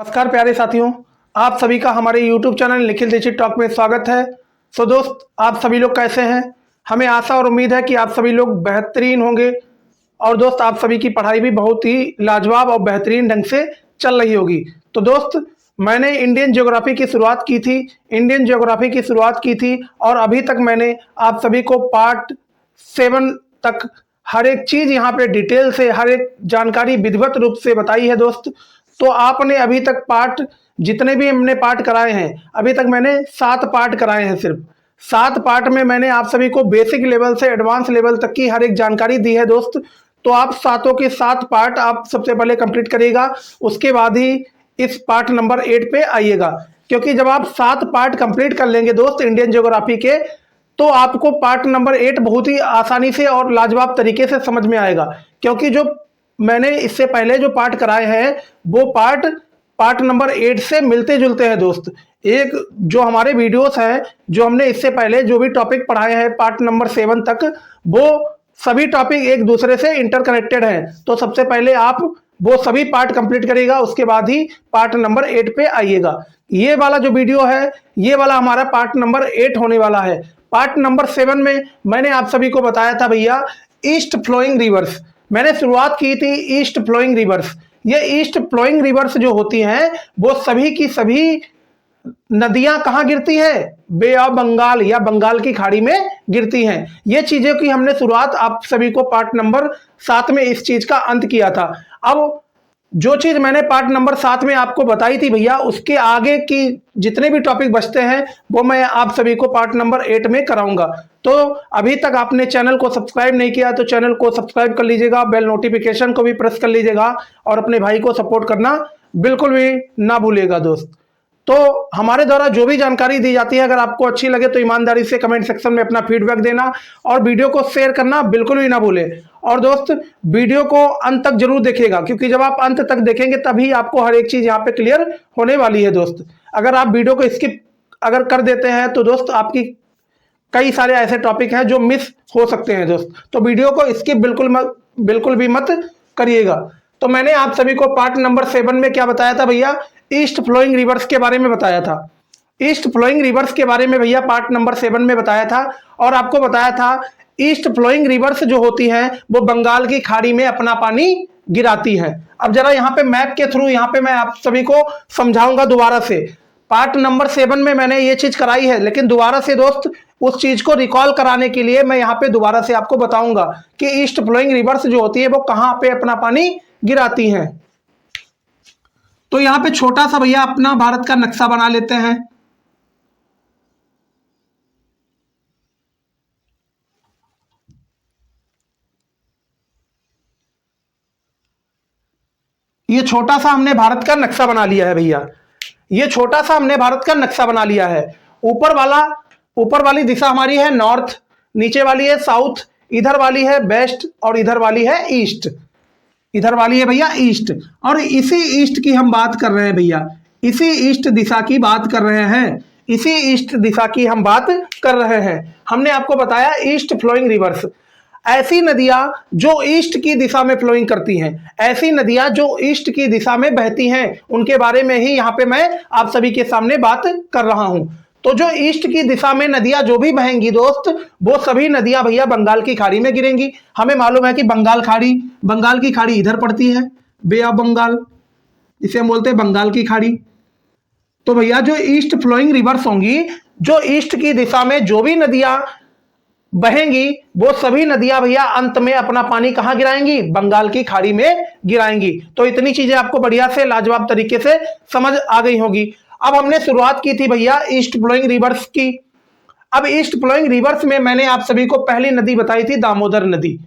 नमस्कार प्यारे साथियों, आप सभी का हमारे YouTube channel Nikhil Dixit talk में स्वागत है। दोस्त, आप सभी लोग कैसे हैं? हमें आशा और उम्मीद है कि आप सभी लोग बेहतरीन होंगे। और दोस्त, आप सभी की पढ़ाई भी बहुत ही लाजवाब और बेहतरीन ढंग से चल रही होगी। तो दोस्त, मैंने इंडियन ज्योग्राफी की शुरुआत की थी और अभी तक मैंने आप सभी को पार्ट 7 तक हर एक चीज़ यहाँ पे डिटेल से, हर एक जानकारी विधिवत रूप से बताई है दोस्त। तो आपने अभी तक जितने भी हमने पार्ट कराए हैं, अभी तक मैंने 7 पार्ट कराए हैं। सिर्फ 7 पार्ट में मैंने आप सभी को बेसिक लेवल से एडवांस लेवल तक की हर एक जानकारी दी है दोस्त। तो आप 7 के 7 पार्ट आप सबसे पहले कंप्लीट करिएगा, उसके बाद ही इस पार्ट नंबर 8 पे आइएगा। क्योंकि जब आप 7 पार्ट कंप्लीट कर लेंगे दोस्त इंडियन ज्योग्राफी के, तो आपको पार्ट नंबर 8 बहुत ही आसानी से और लाजवाब तरीके से समझ में आएगा। क्योंकि जो मैंने इससे पहले जो पार्ट कराए हैं वो पार्ट नंबर 8 से मिलते जुलते हैं दोस्त। एक जो हमारे वीडियोस हैं, जो हमने इससे पहले जो भी टॉपिक पढ़ाए हैं पार्ट नंबर 7 तक, वो सभी टॉपिक एक दूसरे से इंटरकनेक्टेड हैं। तो सबसे पहले आप वो सभी पार्ट कंप्लीट करिएगा, उसके बाद ही पार्ट नंबर 8 पे आइएगा। ये वाला जो वीडियो है, ये वाला हमारा पार्ट नंबर 8 होने वाला है। पार्ट नंबर 7 में मैंने आप सभी को बताया था भैया, ईस्ट फ्लोइंग रिवर्स। मैंने शुरुआत की थी ईस्ट फ्लोइंग रिवर्स। ये ईस्ट फ्लोइंग रिवर्स जो होती हैं, वो सभी की सभी नदियां कहाँ गिरती हैं? बे ऑफ बंगाल या बंगाल की खाड़ी में गिरती हैं। ये चीजें की हमने शुरुआत आप सभी को पार्ट नंबर 7 में इस चीज का अंत किया था। अब जो चीज मैंने पार्ट नंबर 7 में आपको बताई थी भैया, उसके आगे की जितने भी टॉपिक बचते हैं वो मैं आप सभी को पार्ट नंबर 8 में कराऊंगा। तो अभी तक आपने चैनल को सब्सक्राइब नहीं किया तो चैनल को सब्सक्राइब कर लीजिएगा, बेल नोटिफिकेशन को भी प्रेस कर लीजिएगा और अपने भाई को सपोर्ट करना बिल्कुल भी ना भूलिएगा दोस्त। तो हमारे द्वारा जो भी जानकारी दी जाती है, अगर आपको अच्छी लगे तो ईमानदारी से कमेंट सेक्शन में अपना फीडबैक देना और वीडियो को शेयर करना बिल्कुल भी ना भूलें। और दोस्त, वीडियो को अंत तक जरूर देखिएगा, क्योंकि जब आप अंत तक देखेंगे तभी आपको हर एक चीज यहाँ पे क्लियर होने वाली है दोस्त। अगर आप वीडियो को स्किप अगर कर देते हैं तो दोस्त आपकी कई सारे ऐसे टॉपिक हैं जो मिस हो सकते हैं दोस्त। तो वीडियो को स्किप बिल्कुल भी मत करिएगा। तो मैंने आप सभी को पार्ट नंबर 7 में क्या बताया था भैया? ईस्ट फ्लोइंग रिवर्स के बारे में बताया था। ईस्ट फ्लोइंग रिवर्स के बारे में भैया पार्ट नंबर 7 में बताया था और आपको बताया था ईस्ट फ्लोइंग रिवर्स जो होती हैं वो बंगाल की खाड़ी में अपना पानी गिराती हैं। अब जरा यहाँ पे मैप के थ्रू यहाँ पे मैं आप सभी को समझाऊंगा दोबारा से। पार्ट नंबर 7 में मैंने ये चीज कराई है, लेकिन दोबारा से दोस्त उस चीज को रिकॉल कराने के लिए मैं यहाँ पे दोबारा से आपको बताऊंगा कि ईस्ट फ्लोइंग रिवर्स जो होती है वो कहाँ पे अपना पानी गिराती हैं। तो यहाँ पे छोटा सा भैया अपना भारत का नक्शा बना लेते हैं। ये छोटा सा हमने भारत का नक्शा बना लिया है भैया, ये छोटा सा हमने भारत का नक्शा बना लिया है। ऊपर वाली दिशा हमारी है नॉर्थ, नीचे वाली है साउथ, इधर वाली है वेस्ट और इधर वाली है ईस्ट। इधर वाली है भैया ईस्ट, और इसी ईस्ट की हम बात कर रहे हैं भैया, इसी ईस्ट दिशा की बात कर रहे हैं, इसी ईस्ट दिशा की हम बात कर रहे हैं। हमने आपको बताया ईस्ट फ्लोइंग रिवर्स, ऐसी नदियां जो ईस्ट की दिशा में फ्लोइंग करती हैं, ऐसी नदियां जो ईस्ट की दिशा में बहती हैं, उनके बारे में ही यहाँ पे मैं आप सभी के सामने बात कर रहा हूं। तो जो ईस्ट की दिशा में नदियां जो भी बहेंगी दोस्त, वो सभी नदियां भैया बंगाल की खाड़ी में गिरेंगी। हमें मालूम है कि बंगाल की खाड़ी इधर पड़ती है, बे ऑफ बंगाल, इसे हम बोलते हैं बंगाल की खाड़ी। तो भैया जो ईस्ट फ्लोइंग रिवर्स होंगी, जो ईस्ट की दिशा में जो भी नदियां बहेंगी, वो सभी नदियां भैया अंत में अपना पानी कहां गिराएंगी? बंगाल की खाड़ी में गिराएंगी। तो इतनी चीजें आपको बढ़िया से लाजवाब तरीके से समझ आ गई होगी। अब हमने शुरुआत की थी भैया ईस्ट फ्लोइंग रिवर्स की। अब ईस्ट फ्लोइंग रिवर्स में मैंने आप सभी को पहली नदी बताई थी दामोदर नदी।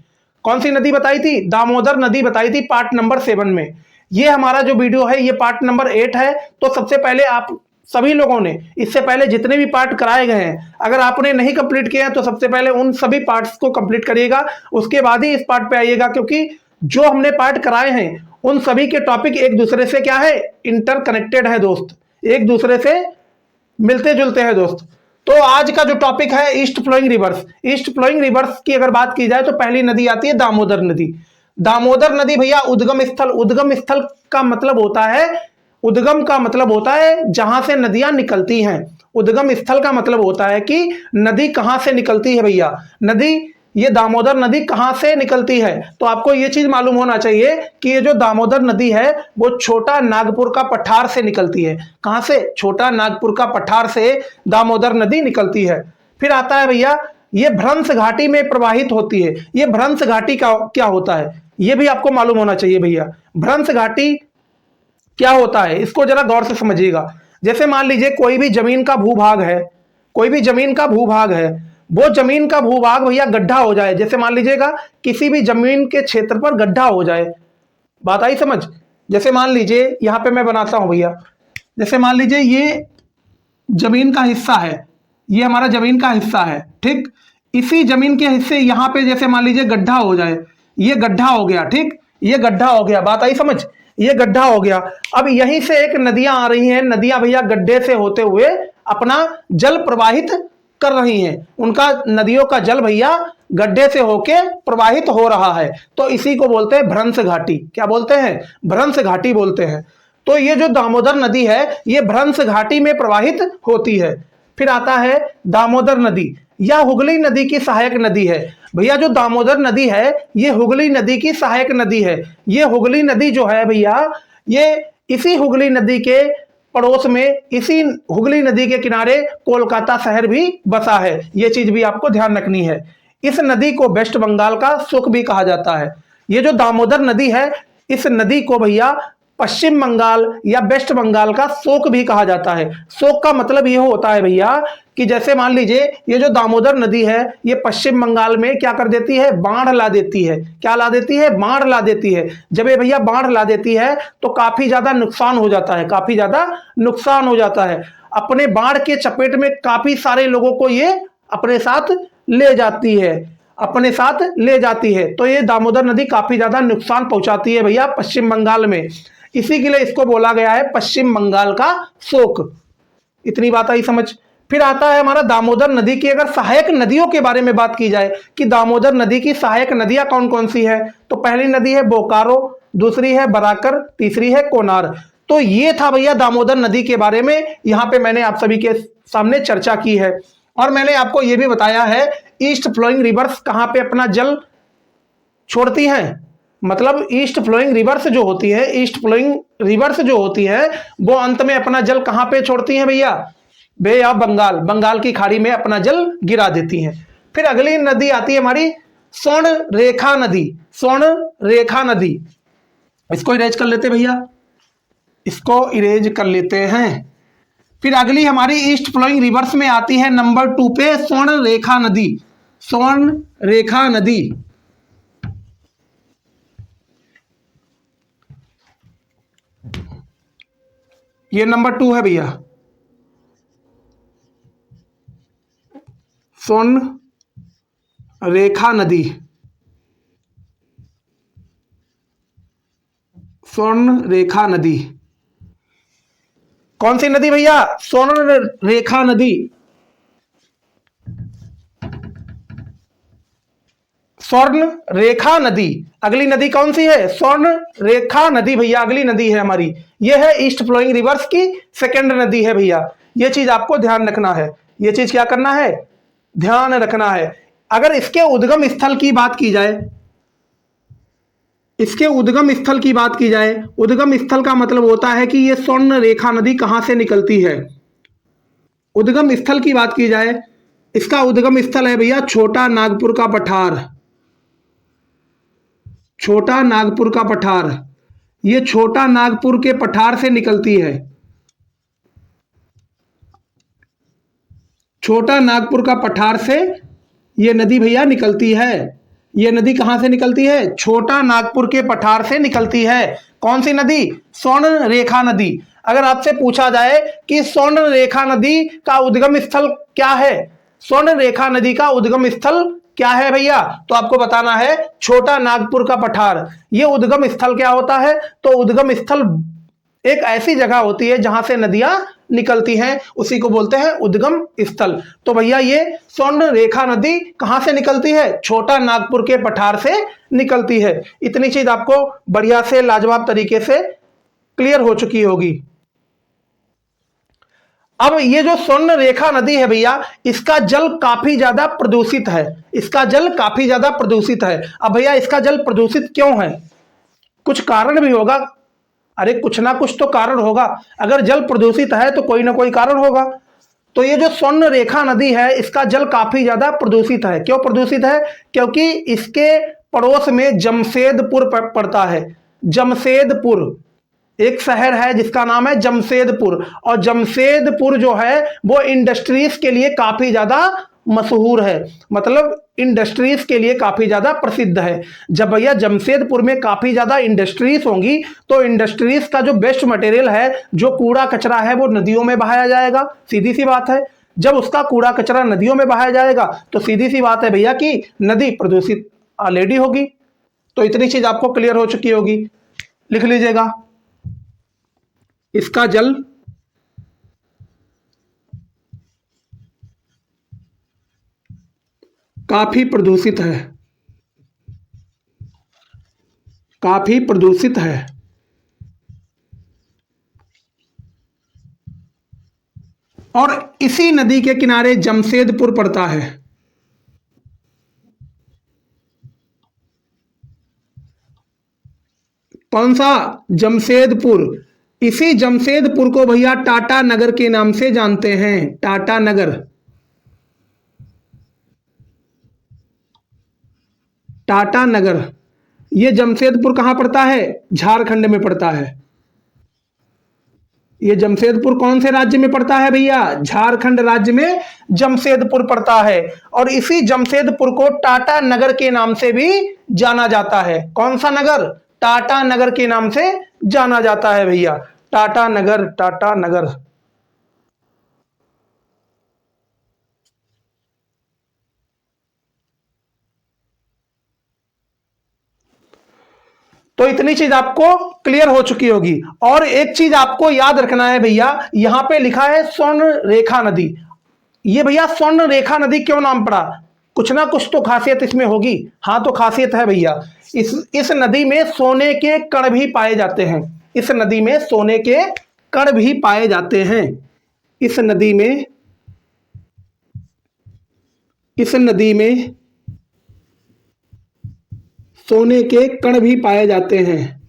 कौन सी नदी बताई थी? दामोदर नदी बताई थी पार्ट नंबर 7 में। ये हमारा जो वीडियो है ये पार्ट नंबर 8 है। तो सबसे पहले आप सभी लोगों ने इससे पहले जितने भी पार्ट कराए गए हैं, अगर आपने नहीं कंप्लीट किया तो सबसे पहले उन सभी पार्ट्स को कंप्लीट करिएगा, उसके बाद ही इस पार्ट पे आइएगा। क्योंकि जो हमने पार्ट कराए हैं उन सभी के टॉपिक एक दूसरे से क्या है? इंटरकनेक्टेड है दोस्त, एक दूसरे से मिलते जुलते हैं दोस्त। तो आज का जो टॉपिक है east flowing rivers, east flowing rivers की अगर बात की जाए तो पहली नदी आती है दामोदर नदी। दामोदर नदी भैया उद्गम स्थल का मतलब होता है उद्गम का मतलब होता है जहां से नदियां निकलती हैं। उद्गम स्थल का मतलब होता है कि नदी कहां से निकलती है भैया। नदी, ये दामोदर नदी कहां से निकलती है, तो आपको ये चीज मालूम होना चाहिए कि ये जो दामोदर नदी है वो छोटा नागपुर का पठार से निकलती है। कहां से? छोटा नागपुर का पठार से दामोदर नदी निकलती है। फिर आता है भैया, ये भ्रंश घाटी में प्रवाहित होती है। ये भ्रंश घाटी का क्या होता है, ये भी आपको मालूम होना चाहिए भैया। भ्रंश घाटी क्या होता है, इसको जरा गौर से समझिएगा। जैसे मान लीजिए कोई भी जमीन का भूभाग है, कोई भी जमीन का भूभाग है, वो जमीन का भूभाग भैया गड्ढा हो जाए। जैसे मान लीजिएगा किसी भी जमीन के क्षेत्र पर गड्ढा हो जाए, बात आई समझ। जैसे मान लीजिए यहां पे मैं बनाता हूं भैया, जैसे मान लीजिए ये जमीन का हिस्सा है, ये हमारा जमीन का हिस्सा है, ठीक। इसी जमीन के हिस्से यहां पे जैसे मान लीजिए गड्ढा हो जाए, ये गड्ढा हो गया, ठीक, ये गड्ढा हो गया, बात आई समझ, ये गड्ढा हो गया। अब यहीं से एक नदियां आ रही हैं, नदियां भैया गड्ढे से होते हुए अपना जल प्रवाहित कर रही हैं। उनका नदियों का जल भैया गड्ढे से होके प्रवाहित हो रहा है, तो इसी को बोलते हैं भ्रंश घाटी। क्या बोलते हैं? भ्रंश घाटी बोलते हैं। तो ये जो दामोदर नदी है ये भ्रंश घाटी में प्रवाहित होती है। फिर आता है दामोदर नदी, यह हुगली नदी की सहायक नदी है। भैया जो दामोदर नदी है ये हुगली नदी की सहायक नदी है। ये हुगली नदी जो है भैया, ये इसी हुगली नदी के पड़ोस में, इसी हुगली नदी के किनारे कोलकाता शहर भी बसा है। ये चीज भी आपको ध्यान रखनी है। इस नदी को वेस्ट बंगाल का शोक भी कहा जाता है। ये जो दामोदर नदी है, इस नदी को भैया पश्चिम बंगाल या वेस्ट बंगाल का शोक भी कहा जाता है। शोक का मतलब ये होता है भैया कि जैसे मान लीजिए ये जो दामोदर नदी है ये पश्चिम बंगाल में क्या कर देती है, बाढ़ ला देती है। क्या ला देती है? बाढ़ ला देती है। जब ये भैया बाढ़ ला देती है तो काफी ज्यादा नुकसान हो जाता है, काफी ज्यादा नुकसान हो जाता है। अपने बाढ़ के चपेट में काफी सारे लोगों को ये अपने साथ ले जाती है, अपने साथ ले जाती है। तो ये दामोदर नदी काफी ज्यादा नुकसान पहुंचाती है भैया पश्चिम बंगाल में। इसी के लिए इसको बोला गया है पश्चिम बंगाल का शोक। इतनी बात आई समझ। फिर आता है हमारा दामोदर नदी की अगर सहायक नदियों के बारे में बात की जाए कि दामोदर नदी की सहायक नदियां कौन कौन सी है, तो पहली नदी है बोकारो, दूसरी है बराकर, तीसरी है कोनार। तो ये था भैया दामोदर नदी के बारे में, यहां पे मैंने आप सभी के सामने चर्चा की है। और मैंने आपको यह भी बताया है ईस्ट फ्लोइंग रिवर्स कहां पे अपना जल छोड़ती हैं। मतलब ईस्ट फ्लोइंग रिवर्स जो होती है, ईस्ट फ्लोइंग रिवर्स जो होती है वो अंत में अपना जल कहां पे छोड़ती हैं भैया? बे ऑफ बंगाल, बंगाल की खाड़ी में अपना जल गिरा देती हैं। फिर अगली नदी आती है हमारी स्वर्ण रेखा नदी। स्वर्ण रेखा नदी, इसको इरेज कर लेते भैया, इसको इरेज कर लेते हैं। फिर अगली हमारी ईस्ट फ्लोइंग रिवर्स में आती है नंबर 2 पे स्वर्ण रेखा नदी। स्वर्ण रेखा नदी, ये नंबर 2 है भैया, स्वर्ण रेखा नदी। स्वर्ण रेखा नदी कौन सी नदी भैया? स्वर्ण रेखा नदी। स्वर्ण रेखा नदी, अगली नदी कौन सी है? स्वर्ण रेखा नदी भैया, अगली नदी है हमारी। यह है ईस्ट फ्लोइंग रिवर्स की सेकंड नदी है भैया। यह चीज आपको ध्यान रखना है, यह चीज क्या करना है? ध्यान रखना है। अगर इसके उद्गम स्थल की बात की जाए, इसके उद्गम स्थल की बात की जाए, उद्गम स्थल का मतलब होता है कि यह स्वर्ण रेखा नदी कहां से निकलती है। उद्गम स्थल की बात की जाए, इसका उद्गम स्थल है भैया छोटा नागपुर का पठार। छोटा नागपुर का पठार, ये छोटा नागपुर के पठार से निकलती है। छोटा नागपुर का पठार से ये नदी भैया निकलती है। ये नदी कहां से निकलती है? छोटा नागपुर के पठार से निकलती है। कौन सी नदी? स्वर्ण रेखा नदी। अगर आपसे पूछा जाए कि स्वर्ण रेखा नदी का उद्गम स्थल क्या है, स्वर्ण रेखा नदी का उद्गम स्थल क्या है भैया, तो आपको बताना है छोटा नागपुर का पठार। ये उद्गम स्थल क्या होता है? तो उद्गम स्थल एक ऐसी जगह होती है जहां से नदियां निकलती हैं, उसी को बोलते हैं उद्गम स्थल। तो भैया ये स्वर्ण रेखा नदी कहां से निकलती है? छोटा नागपुर के पठार से निकलती है। इतनी चीज आपको बढ़िया से लाजवाब तरीके से क्लियर हो चुकी होगी। अब ये जो स्वर्ण रेखा नदी है भैया, इसका जल काफी ज्यादा प्रदूषित है, इसका जल काफी ज्यादा प्रदूषित है। अब भैया इसका जल प्रदूषित क्यों है? कुछ कारण भी होगा, अरे कुछ ना कुछ तो कारण होगा। अगर जल प्रदूषित है तो कोई ना कोई कारण होगा। तो ये जो स्वर्ण रेखा नदी है, इसका जल काफी ज्यादा प्रदूषित है। क्यों प्रदूषित है? क्योंकि इसके पड़ोस में जमशेदपुर पड़ता है। जमशेदपुर एक शहर है जिसका नाम है जमशेदपुर, और जमशेदपुर जो है वो इंडस्ट्रीज के लिए काफी ज्यादा मशहूर है, मतलब इंडस्ट्रीज के लिए काफी ज्यादा प्रसिद्ध है। जब भैया जमशेदपुर में काफी ज्यादा इंडस्ट्रीज होंगी तो इंडस्ट्रीज का जो वेस्ट मटेरियल है, जो कूड़ा कचरा है, वो नदियों में बहाया जाएगा। सीधी सी बात है, जब उसका कूड़ा कचरा नदियों में बहाया जाएगा तो सीधी सी बात है भैया कि नदी प्रदूषित ऑलरेडी होगी। तो इतनी चीज आपको क्लियर हो चुकी होगी, लिख लीजिएगा। इसका जल काफी प्रदूषित है, काफी प्रदूषित है। और इसी नदी के किनारे जमशेदपुर पड़ता है। कौन सा? जमशेदपुर। इसी जमशेदपुर को भैया टाटा नगर के नाम से जानते हैं, टाटा नगर। टाटा नगर। ये जमशेदपुर कहां पड़ता है? झारखंड में पड़ता है। ये जमशेदपुर कौन से राज्य में पड़ता है भैया? झारखंड राज्य में जमशेदपुर पड़ता है। और इसी जमशेदपुर को टाटा नगर के नाम से भी जाना जाता है। कौन सा नगर? टाटा नगर के नाम से जाना जाता है भैया, टाटा नगर, टाटा नगर। तो इतनी चीज आपको क्लियर हो चुकी होगी। और एक चीज आपको याद रखना है भैया, यहां पे लिखा है स्वर्ण रेखा नदी। ये भैया स्वर्ण रेखा नदी क्यों नाम पड़ा? कुछ ना कुछ तो खासियत इसमें होगी। हाँ तो खासियत है भैया, इस नदी में सोने के कण भी पाए जाते हैं। इस नदी में सोने के कण भी पाए जाते हैं। इस नदी में, इस नदी में सोने के कण भी पाए जाते हैं।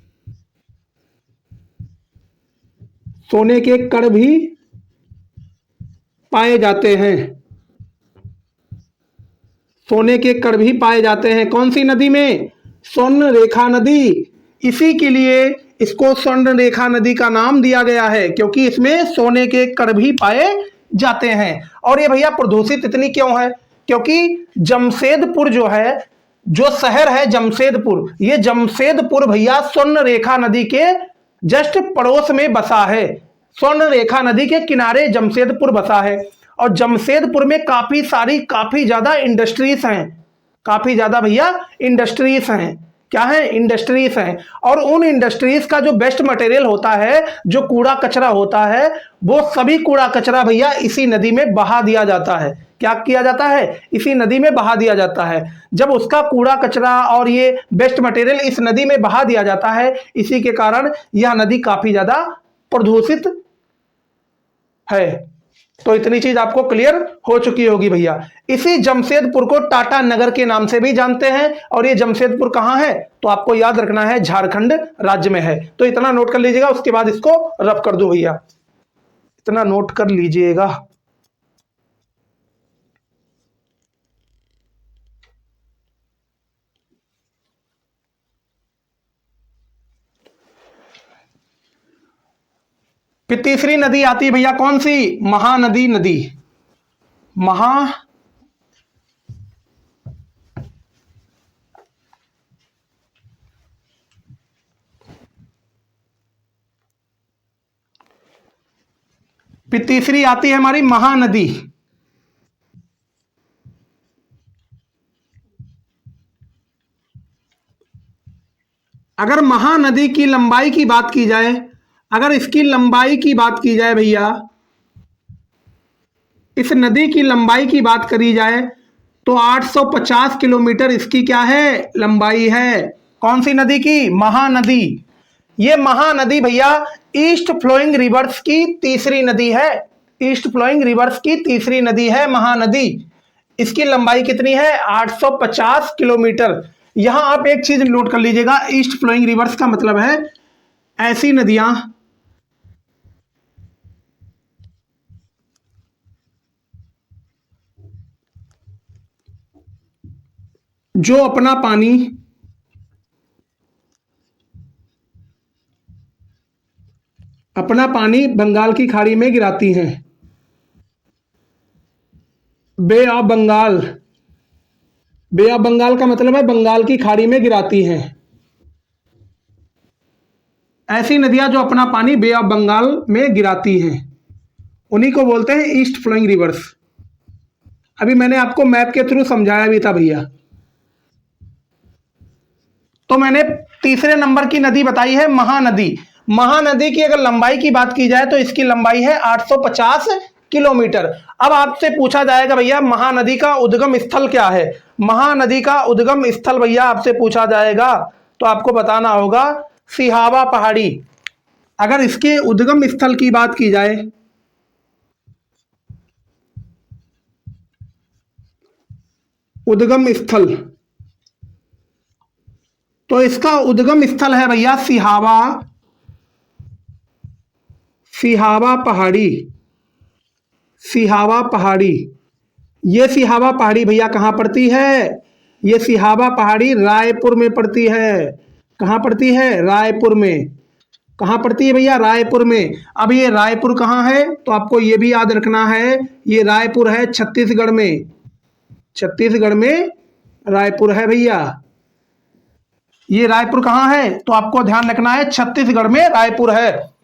सोने के कण भी पाए जाते हैं। सोने के कण भी पाए जाते हैं। कौन सी नदी में? स्वर्ण रेखा नदी। इसी के लिए इसको स्वर्ण रेखा नदी का नाम दिया गया है, क्योंकि इसमें सोने के कण भी पाए जाते हैं। और ये भैया प्रदूषित इतनी क्यों है? क्योंकि जमशेदपुर जो है, जो शहर है जमशेदपुर, ये जमशेदपुर भैया स्वर्ण रेखा नदी के जस्ट पड़ोस में बसा है। स्वर्ण रेखा नदी के किनारे जमशेदपुर बसा है। और जमशेदपुर में काफी सारी, काफी ज्यादा इंडस्ट्रीज हैं, काफी ज्यादा भैया इंडस्ट्रीज हैं। क्या है? इंडस्ट्रीज हैं। और उन इंडस्ट्रीज का जो वेस्ट मटेरियल होता है, जो कूड़ा कचरा होता है, वो सभी कूड़ा कचरा भैया इसी नदी में बहा दिया जाता है। क्या किया जाता है? इसी नदी में बहा दिया जाता है। जब उसका कूड़ा कचरा और ये वेस्ट मटेरियल इस नदी में बहा दिया जाता है, इसी के कारण यह नदी काफी ज्यादा प्रदूषित है। तो इतनी चीज आपको क्लियर हो चुकी होगी भैया। इसी जमशेदपुर को टाटा नगर के नाम से भी जानते हैं। और ये जमशेदपुर कहां है? तो आपको याद रखना है, झारखंड राज्य में है। तो इतना नोट कर लीजिएगा, उसके बाद इसको रफ कर दो भैया। इतना नोट कर लीजिएगा। फिर तीसरी नदी आती है भैया, कौन सी? महानदी नदी। फिर तीसरी आती है हमारी महानदी। अगर महानदी की लंबाई की बात की जाए, अगर इसकी लंबाई की बात की जाए भैया, इस नदी की लंबाई की बात करी जाए तो 850 किलोमीटर इसकी क्या है? लंबाई है। कौन सी नदी की? महानदी। ये महानदी भैया ईस्ट फ्लोइंग रिवर्स की तीसरी नदी है। ईस्ट फ्लोइंग रिवर्स की तीसरी नदी है महानदी। इसकी लंबाई कितनी है? 850 किलोमीटर। यहां आप एक चीज नोट कर लीजिएगा, ईस्ट फ्लोइंग रिवर्स का मतलब है ऐसी नदियां जो अपना पानी बंगाल की खाड़ी में गिराती हैं। Bay of Bengal, bay of Bengal का मतलब है बंगाल की खाड़ी में गिराती हैं। ऐसी नदियां जो अपना पानी बे ऑफ बंगाल में गिराती हैं, उन्हीं को बोलते हैं ईस्ट फ्लोइंग रिवर्स। अभी मैंने आपको मैप के थ्रू समझाया भी था भैया। तो मैंने तीसरे नंबर की नदी बताई है महानदी। महानदी की अगर लंबाई की बात की जाए तो इसकी लंबाई है 850 किलोमीटर। अब आपसे पूछा जाएगा भैया महानदी का उद्गम स्थल क्या है? महानदी का उद्गम स्थल भैया आपसे पूछा जाएगा तो आपको बताना होगा सिहावा पहाड़ी। अगर इसके उद्गम स्थल की बात की जाए, उद्गम स्थल, तो इसका उद्गम स्थल है भैया सिहावा, सिहावा पहाड़ी। सिहावा पहाड़ी, ये सिहावा पहाड़ी भैया कहाँ पड़ती है? ये सिहावा पहाड़ी रायपुर में पड़ती है। कहाँ पड़ती है? रायपुर में। कहाँ पड़ती है भैया? रायपुर में। अब ये रायपुर कहाँ है? तो आपको ये भी याद रखना है, ये रायपुर है छत्तीसगढ़ में। छत्तीसगढ़ में रायपुर है भैया। ये रायपुर कहाँ है? तो आपको ध्यान रखना है छत्तीसगढ़ में रायपुर है।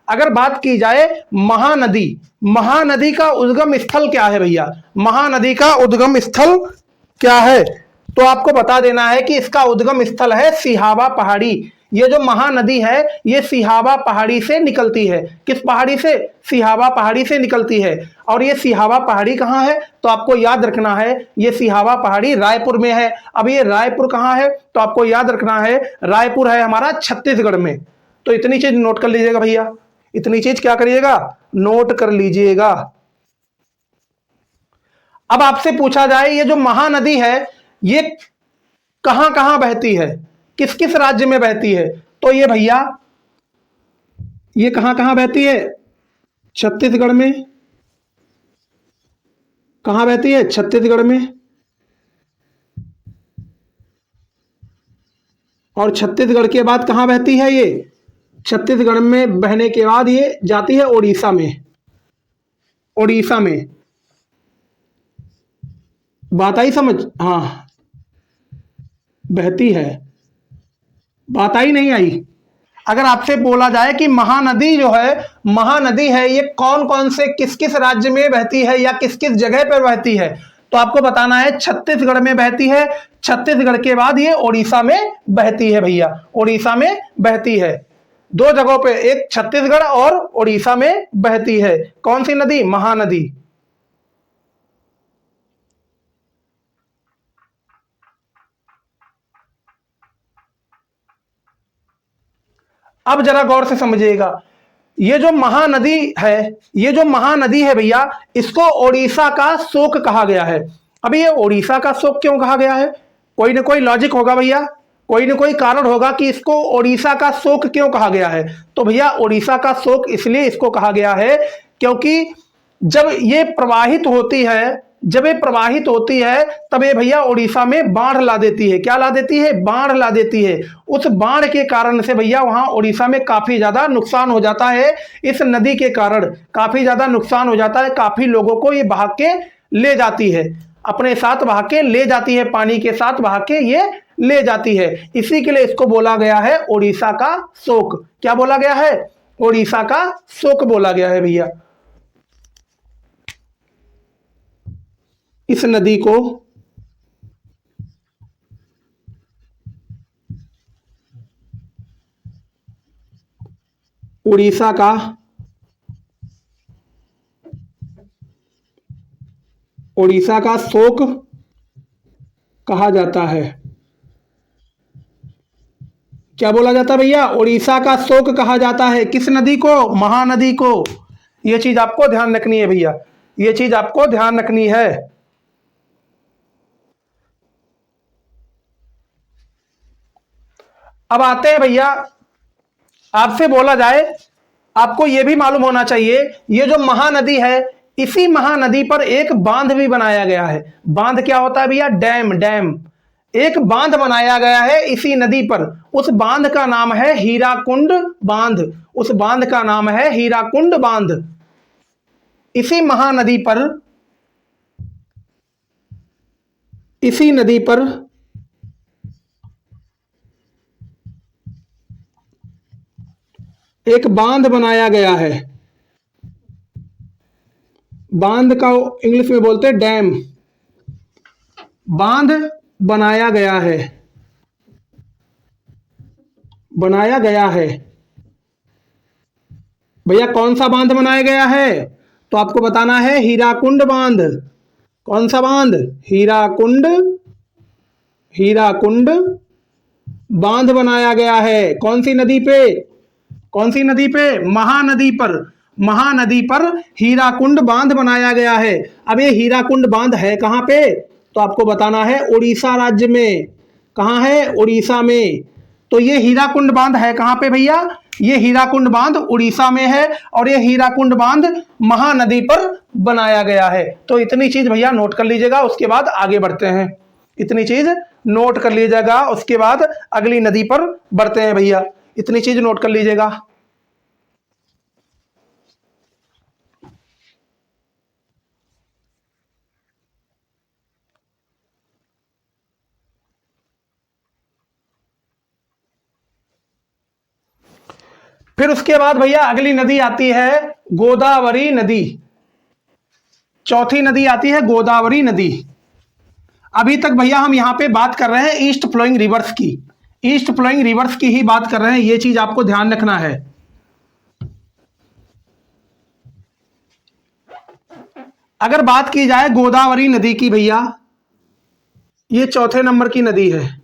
अगर बात की जाए महानदी, महानदी का उद्गम स्थल क्या है भैया? महानदी का उद्गम स्थल क्या है? तो आपको बता देना है कि इसका उद्गम स्थल है सिहावा पहाड़ी। ये जो महानदी है ये सिहावा पहाड़ी से निकलती है। किस पहाड़ी से? सिहावा पहाड़ी से निकलती है। और ये सिहावा पहाड़ी कहाँ है? तो आपको याद रखना है ये सिहावा पहाड़ी रायपुर में है। अब ये रायपुर कहाँ है? तो आपको याद रखना है रायपुर है हमारा छत्तीसगढ़ में। तो इतनी चीज नोट कर लीजिएगा भैया, इतनी चीज क्या करिएगा? नोट कर लीजिएगा। अब आपसे पूछा जाए ये जो महानदी है ये कहां कहां बहती है, किस किस राज्य में बहती है? तो ये भैया ये कहां कहां बहती है? छत्तीसगढ़ में। कहां बहती है? छत्तीसगढ़ में। और छत्तीसगढ़ के बाद कहां बहती है ये? छत्तीसगढ़ में बहने के बाद ये जाती है ओडिशा में। ओडिशा में। बात आई समझ? हाँ, बहती है। बात आई नहीं आई? अगर आपसे बोला जाए कि महानदी जो है, महानदी है ये कौन कौन से किस किस राज्य में बहती है या किस किस जगह पर बहती है, तो आपको बताना है छत्तीसगढ़ में बहती है। छत्तीसगढ़ के बाद ये ओडिशा में बहती है भैया। ओडिशा में बहती है। दो जगहों पे, एक छत्तीसगढ़ और ओडिशा में बहती है। कौन सी नदी? महानदी। अब जरा गौर से समझिएगा, ये जो महानदी है, ये जो महानदी है भैया, इसको ओडिशा का शोक कहा गया है। अभी ये ओडिशा का शोक क्यों कहा गया है? कोई ना कोई लॉजिक होगा भैया, कोई ना कोई कारण होगा कि इसको ओडिशा का शोक क्यों कहा गया है। तो भैया ओडिशा का शोक इसलिए इसको कहा गया है क्योंकि जब ये प्रवाहित होती है, जब ये प्रवाहित होती है तब ये भैया ओडिशा में बाढ़ ला देती है। क्या ला देती है? बाढ़ ला देती है। उस बाढ़ के कारण से भैया वहां ओडिशा में काफी ज्यादा नुकसान हो जाता है। इस नदी के कारण काफी ज्यादा नुकसान हो जाता है। काफी लोगों को ये बहा के ले जाती है, अपने साथ बहा के ले जाती है, पानी के साथ बहा के ये ले जाती है। इसी के लिए इसको बोला गया है ओडिशा का शोक। क्या बोला गया है? ओडिशा का शोक बोला गया है भैया। इस नदी को उड़ीसा का शोक कहा जाता है। क्या बोला जाता है भैया? उड़ीसा का शोक कहा जाता है। किस नदी को? महानदी को। ये चीज आपको ध्यान रखनी है भैया, ये चीज आपको ध्यान रखनी है। अब आते हैं भैया, आपसे बोला जाए, आपको यह भी मालूम होना चाहिए, ये जो महानदी है, इसी महानदी पर एक बांध भी बनाया गया है। बांध क्या होता है भैया? डैम। डैम, एक बांध बनाया गया है इसी नदी पर। उस बांध का नाम है हीराकुंड बांध। उस बांध का नाम है हीराकुंड बांध। इसी महानदी पर, इसी नदी पर एक बांध बनाया गया है। बांध का इंग्लिश में बोलते हैं डैम। बांध बनाया गया है, बनाया गया है। भैया कौन सा बांध बनाया गया है? तो आपको बताना है हीराकुंड बांध। कौन सा बांध? हीराकुंड, हीराकुंड बांध बनाया गया है। कौन सी नदी पे? कौन सी नदी पे? महानदी पर। महानदी पर हीराकुंड बांध बनाया गया है। अब ये हीराकुंड बांध है कहां पे? तो आपको बताना है उड़ीसा राज्य में। कहां है? उड़ीसा में। तो ये हीराकुंड बांध है कहां पे भैया? ये हीराकुंड बांध उड़ीसा में है, और ये हीराकुंड बांध महानदी पर बनाया गया है। तो इतनी चीज भैया नोट कर लीजिएगा, उसके बाद आगे बढ़ते हैं। इतनी चीज नोट कर लीजिएगा, उसके बाद अगली नदी पर बढ़ते हैं भैया। इतनी चीज नोट कर लीजिएगा। फिर उसके बाद भैया अगली नदी आती है गोदावरी नदी। चौथी नदी आती है गोदावरी नदी। अभी तक भैया हम यहां पे बात कर रहे हैं ईस्ट फ्लोइंग रिवर्स की। ईस्ट फ्लोइंग रिवर्स की ही बात कर रहे हैं, ये चीज आपको ध्यान रखना है। अगर बात की जाए गोदावरी नदी की भैया, ये चौथे नंबर की नदी है।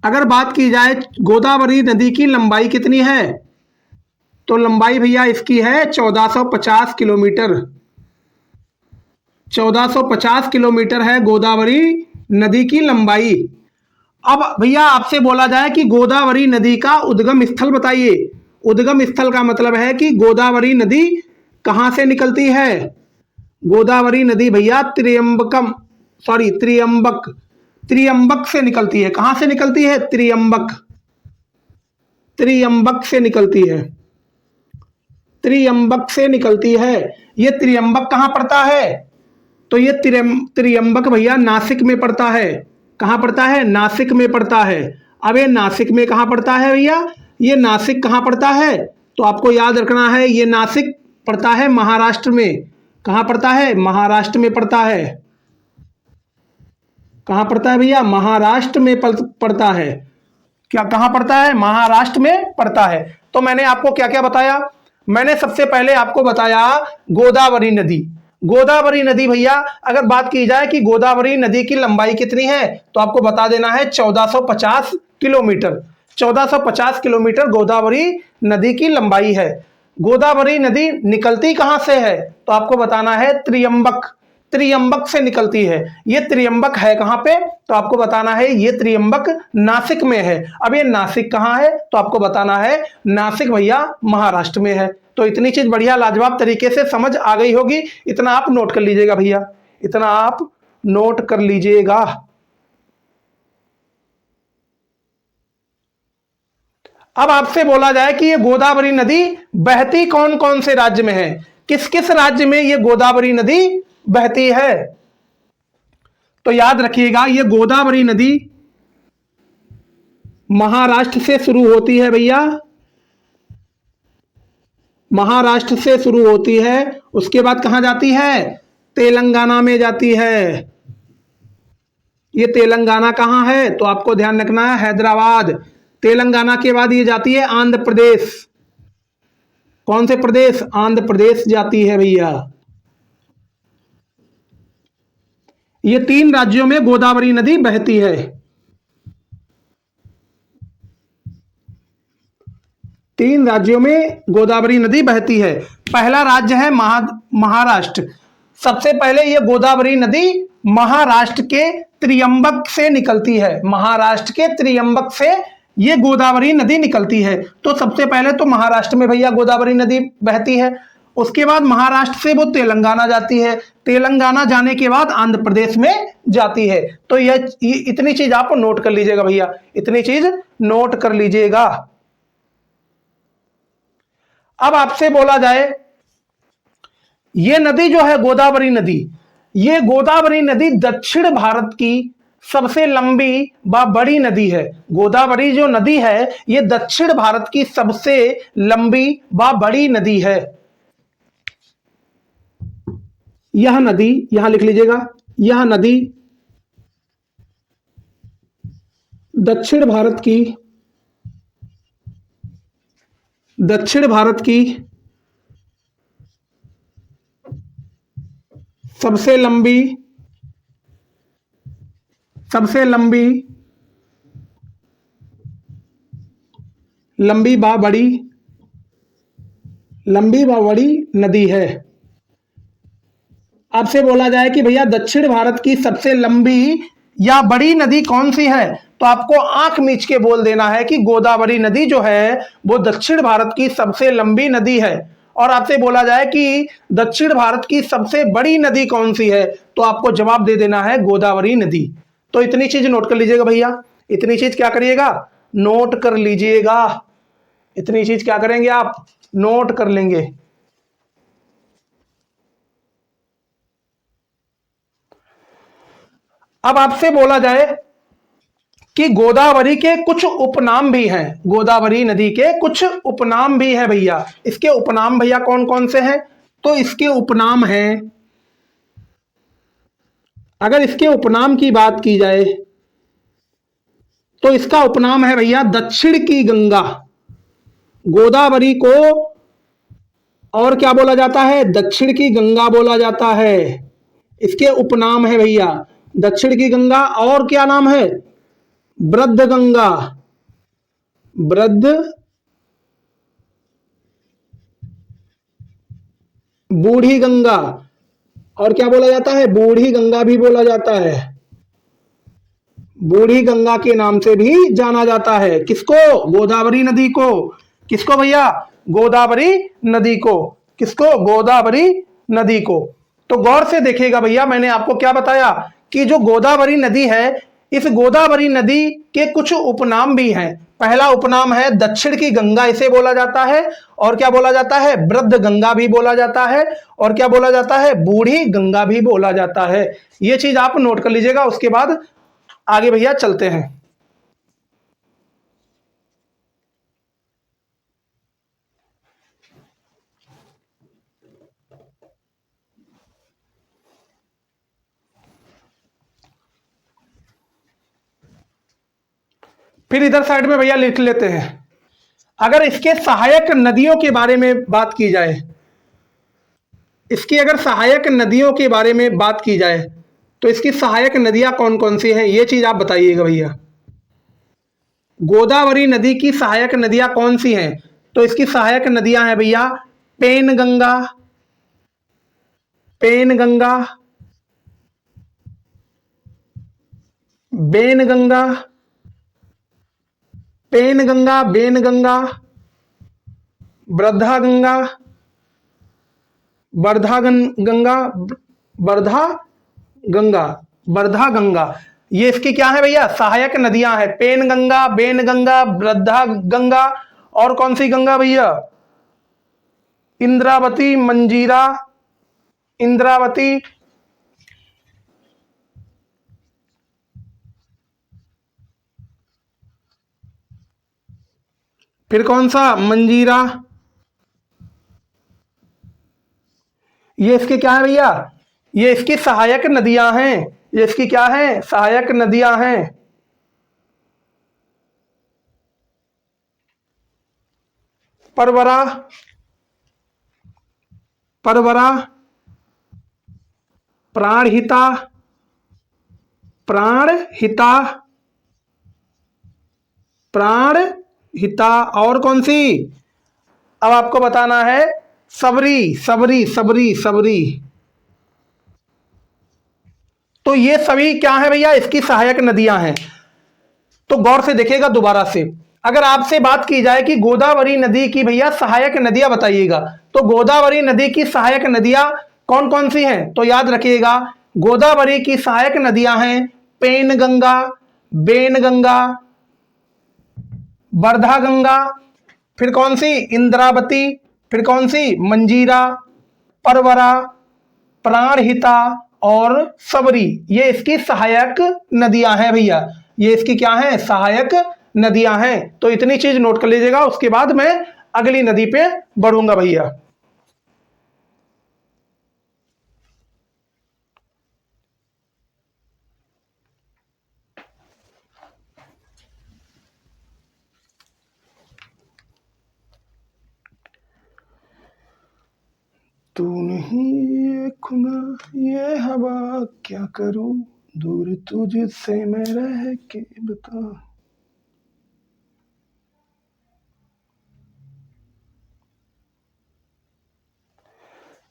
अगर बात की जाए गोदावरी नदी की लंबाई कितनी है, तो लंबाई भैया इसकी है 1450 किलोमीटर। 1450 किलोमीटर है गोदावरी नदी की लंबाई। अब भैया आपसे बोला जाए कि गोदावरी नदी का उद्गम स्थल बताइए। उद्गम स्थल का मतलब है कि गोदावरी नदी कहां से निकलती है। गोदावरी नदी भैया त्रियंबकम, सॉरी त्रियंबक, त्रियंबक से निकलती है। कहां से निकलती है? त्रियंबक, त्रियंबक से निकलती है। त्रियंबक से निकलती है। ये त्रियंबक कहां पड़ता है? तो ये त्रियंबक भैया नासिक में पड़ता है। कहां पड़ता है? नासिक में पड़ता है। अब ये नासिक में कहां पड़ता है भैया? ये नासिक कहां पड़ता है? तो आपको याद रखना है, ये नासिक पड़ता है महाराष्ट्र में। कहां पड़ता है? महाराष्ट्र में पड़ता है। कहां पड़ता है भैया? महाराष्ट्र में पड़ता है। क्या कहां पड़ता है? महाराष्ट्र में पड़ता है। तो मैंने आपको क्या क्या बताया? मैंने सबसे पहले आपको बताया गोदावरी नदी। गोदावरी नदी भैया अगर बात की जाए कि गोदावरी नदी की लंबाई कितनी है, तो आपको बता देना है 1450 किलोमीटर। 1450 किलोमीटर गोदावरी नदी की लंबाई है। गोदावरी नदी निकलती कहां से है? तो आपको बताना है त्रियंबक। त्रियंबक से निकलती है। ये त्रियंबक है कहां पे? तो आपको बताना है ये त्रियंबक नासिक में है। अब ये नासिक कहां है? तो आपको बताना है नासिक भैया महाराष्ट्र में है। तो इतनी चीज बढ़िया लाजवाब तरीके से समझ आ गई होगी। इतना आप नोट कर लीजिएगा भैया, इतना आप नोट कर लीजिएगा। अब आपसे बोला जाए कि ये गोदावरी नदी बहती कौन कौन से राज्य में है, किस किस राज्य में ये गोदावरी नदी बहती है। तो याद रखिएगा ये गोदावरी नदी महाराष्ट्र से शुरू होती है भैया। महाराष्ट्र से शुरू होती है, उसके बाद कहां जाती है? तेलंगाना में जाती है। ये तेलंगाना कहां है? तो आपको ध्यान रखना है हैदराबाद। तेलंगाना के बाद ये जाती है आंध्र प्रदेश। कौन से प्रदेश? आंध्र प्रदेश जाती है भैया। ये 3 राज्यों में गोदावरी नदी बहती है। 3 राज्यों में गोदावरी नदी बहती है। पहला राज्य है महाराष्ट्र। सबसे पहले ये गोदावरी नदी महाराष्ट्र के त्रियंबक से निकलती है। महाराष्ट्र के त्रियंबक से ये गोदावरी नदी निकलती है। तो सबसे पहले तो महाराष्ट्र में भैया गोदावरी नदी बहती है। उसके बाद महाराष्ट्र से वो तेलंगाना जाती है। तेलंगाना जाने के बाद आंध्र प्रदेश में जाती है। तो ये इतनी चीज आप नोट कर लीजिएगा भैया, इतनी चीज नोट कर लीजिएगा। अब आपसे बोला जाए, ये नदी जो है गोदावरी नदी, ये गोदावरी नदी दक्षिण भारत की सबसे लंबी व बड़ी नदी है। गोदावरी जो नदी है ये दक्षिण भारत की सबसे लंबी व बड़ी नदी है। यह नदी, यहां लिख लीजिएगा, यह नदी दक्षिण भारत की सबसे लंबी व बड़ी नदी है। आपसे बोला जाए कि भैया दक्षिण भारत की सबसे लंबी या बड़ी नदी कौन सी है, तो आपको आंख मीच के बोल देना है कि गोदावरी नदी जो है वो दक्षिण भारत की सबसे लंबी नदी है। और आपसे बोला जाए कि दक्षिण भारत की सबसे बड़ी नदी कौन सी है, तो आपको जवाब दे देना है गोदावरी नदी। तो इतनी चीज नोट कर लीजिएगा भैया, इतनी चीज क्या करिएगा, नोट कर लीजिएगा। इतनी चीज क्या करेंगे आप, नोट कर लेंगे। अब आपसे बोला जाए कि गोदावरी के कुछ उपनाम भी हैं। गोदावरी नदी के कुछ उपनाम भी हैं भैया। इसके उपनाम भैया कौन कौन से हैं, तो इसके उपनाम हैं, अगर इसके उपनाम की बात की जाए तो इसका उपनाम है भैया दक्षिण की गंगा। गोदावरी को और क्या बोला जाता है, दक्षिण की गंगा बोला जाता है। इसके उपनाम है भैया दक्षिण की गंगा, और क्या नाम है, वृद्ध गंगा, बूढ़ी गंगा, और क्या बोला जाता है, बूढ़ी गंगा भी बोला जाता है। बूढ़ी गंगा के नाम से भी जाना जाता है। किसको, गोदावरी नदी को। किसको भैया, गोदावरी नदी को। किसको, गोदावरी नदी को। तो गौर से देखिएगा भैया, मैंने आपको क्या बताया कि जो गोदावरी नदी है, इस गोदावरी नदी के कुछ उपनाम भी हैं। पहला उपनाम है दक्षिण की गंगा, इसे बोला जाता है। और क्या बोला जाता है, वृद्ध गंगा भी बोला जाता है। और क्या बोला जाता है, बूढ़ी गंगा भी बोला जाता है। ये चीज आप नोट कर लीजिएगा। उसके बाद आगे भैया चलते हैं। फिर इधर साइड में भैया लिख लेते हैं, अगर इसके सहायक नदियों के बारे में बात की जाए, इसकी अगर सहायक नदियों के बारे में बात की जाए तो इसकी सहायक नदियां कौन कौन सी हैं, ये चीज आप बताइएगा भैया। गोदावरी नदी की सहायक नदियां कौन सी हैं, तो इसकी सहायक नदियां हैं भैया पेनगंगा, पेनगंगा, बेनगंगा, पेनगंगा, बेनगंगा, वृद्धा गंगा, वर्धा गंगा, वर्धा गंगा, वर्धा गंगा। ये इसकी क्या है भैया, सहायक नदियां हैं। पेनगंगा, बेनगंगा, वृद्धा गंगा, और कौन सी गंगा भैया, इंद्रावती, मंजीरा, इंद्रावती, फिर कौन सा, मंजीरा। ये इसके क्या है भैया, ये इसकी सहायक नदियां हैं। ये इसकी क्या है, सहायक नदियां हैं। परवरा, परवरा, प्राणहिता, प्राणहिता, प्राणहिता, और कौन सी, अब आपको बताना है सबरी, सबरी, सबरी, सबरी। तो ये सभी क्या है भैया, इसकी सहायक नदियां हैं। तो गौर से देखिएगा दोबारा से, अगर आपसे बात की जाए कि गोदावरी नदी की भैया सहायक नदियां बताइएगा, तो गोदावरी नदी की सहायक नदियां कौन कौन सी हैं, तो याद रखिएगा गोदावरी की सहायक नदियां हैं पेनगंगा, बेनगंगा, वर्धा गंगा, फिर कौन सी इंद्रावती, फिर कौन सी मंजीरा, परवरा, प्राणहिता और सबरी। ये इसकी सहायक नदियां हैं भैया, ये इसकी क्या है, सहायक नदियां हैं। तो इतनी चीज नोट कर लीजिएगा, उसके बाद मैं अगली नदी पे बढ़ूंगा भैया। तू नहीं ये खुदा ये हवा क्या करूं, दूर तुझसे मैं रह के बता।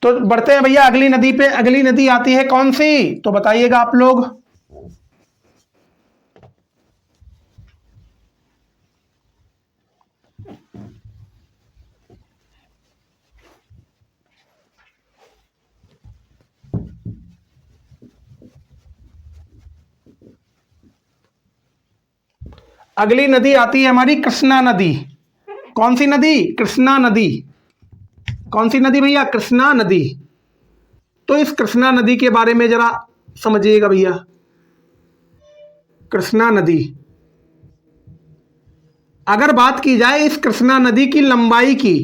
तो बढ़ते हैं भैया अगली नदी पे। अगली नदी आती है कौन सी, तो बताइएगा आप लोग। अगली नदी आती है हमारी कृष्णा नदी। कौन सी नदी, कृष्णा नदी। कौन सी नदी भैया, कृष्णा नदी। तो इस कृष्णा नदी के बारे में जरा समझिएगा भैया। कृष्णा नदी, अगर बात की जाए इस कृष्णा नदी की लंबाई की,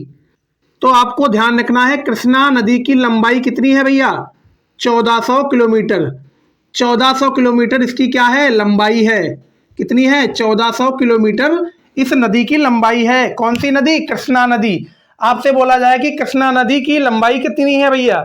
तो आपको ध्यान रखना है कृष्णा नदी की लंबाई कितनी है भैया, 1400 किलोमीटर। 1400 किलोमीटर इसकी क्या है, लंबाई है। कितनी है, 1400 किलोमीटर इस नदी की लंबाई है। कौन सी नदी, कृष्णा नदी। आपसे बोला जाए कि कृष्णा नदी की लंबाई कितनी है भैया,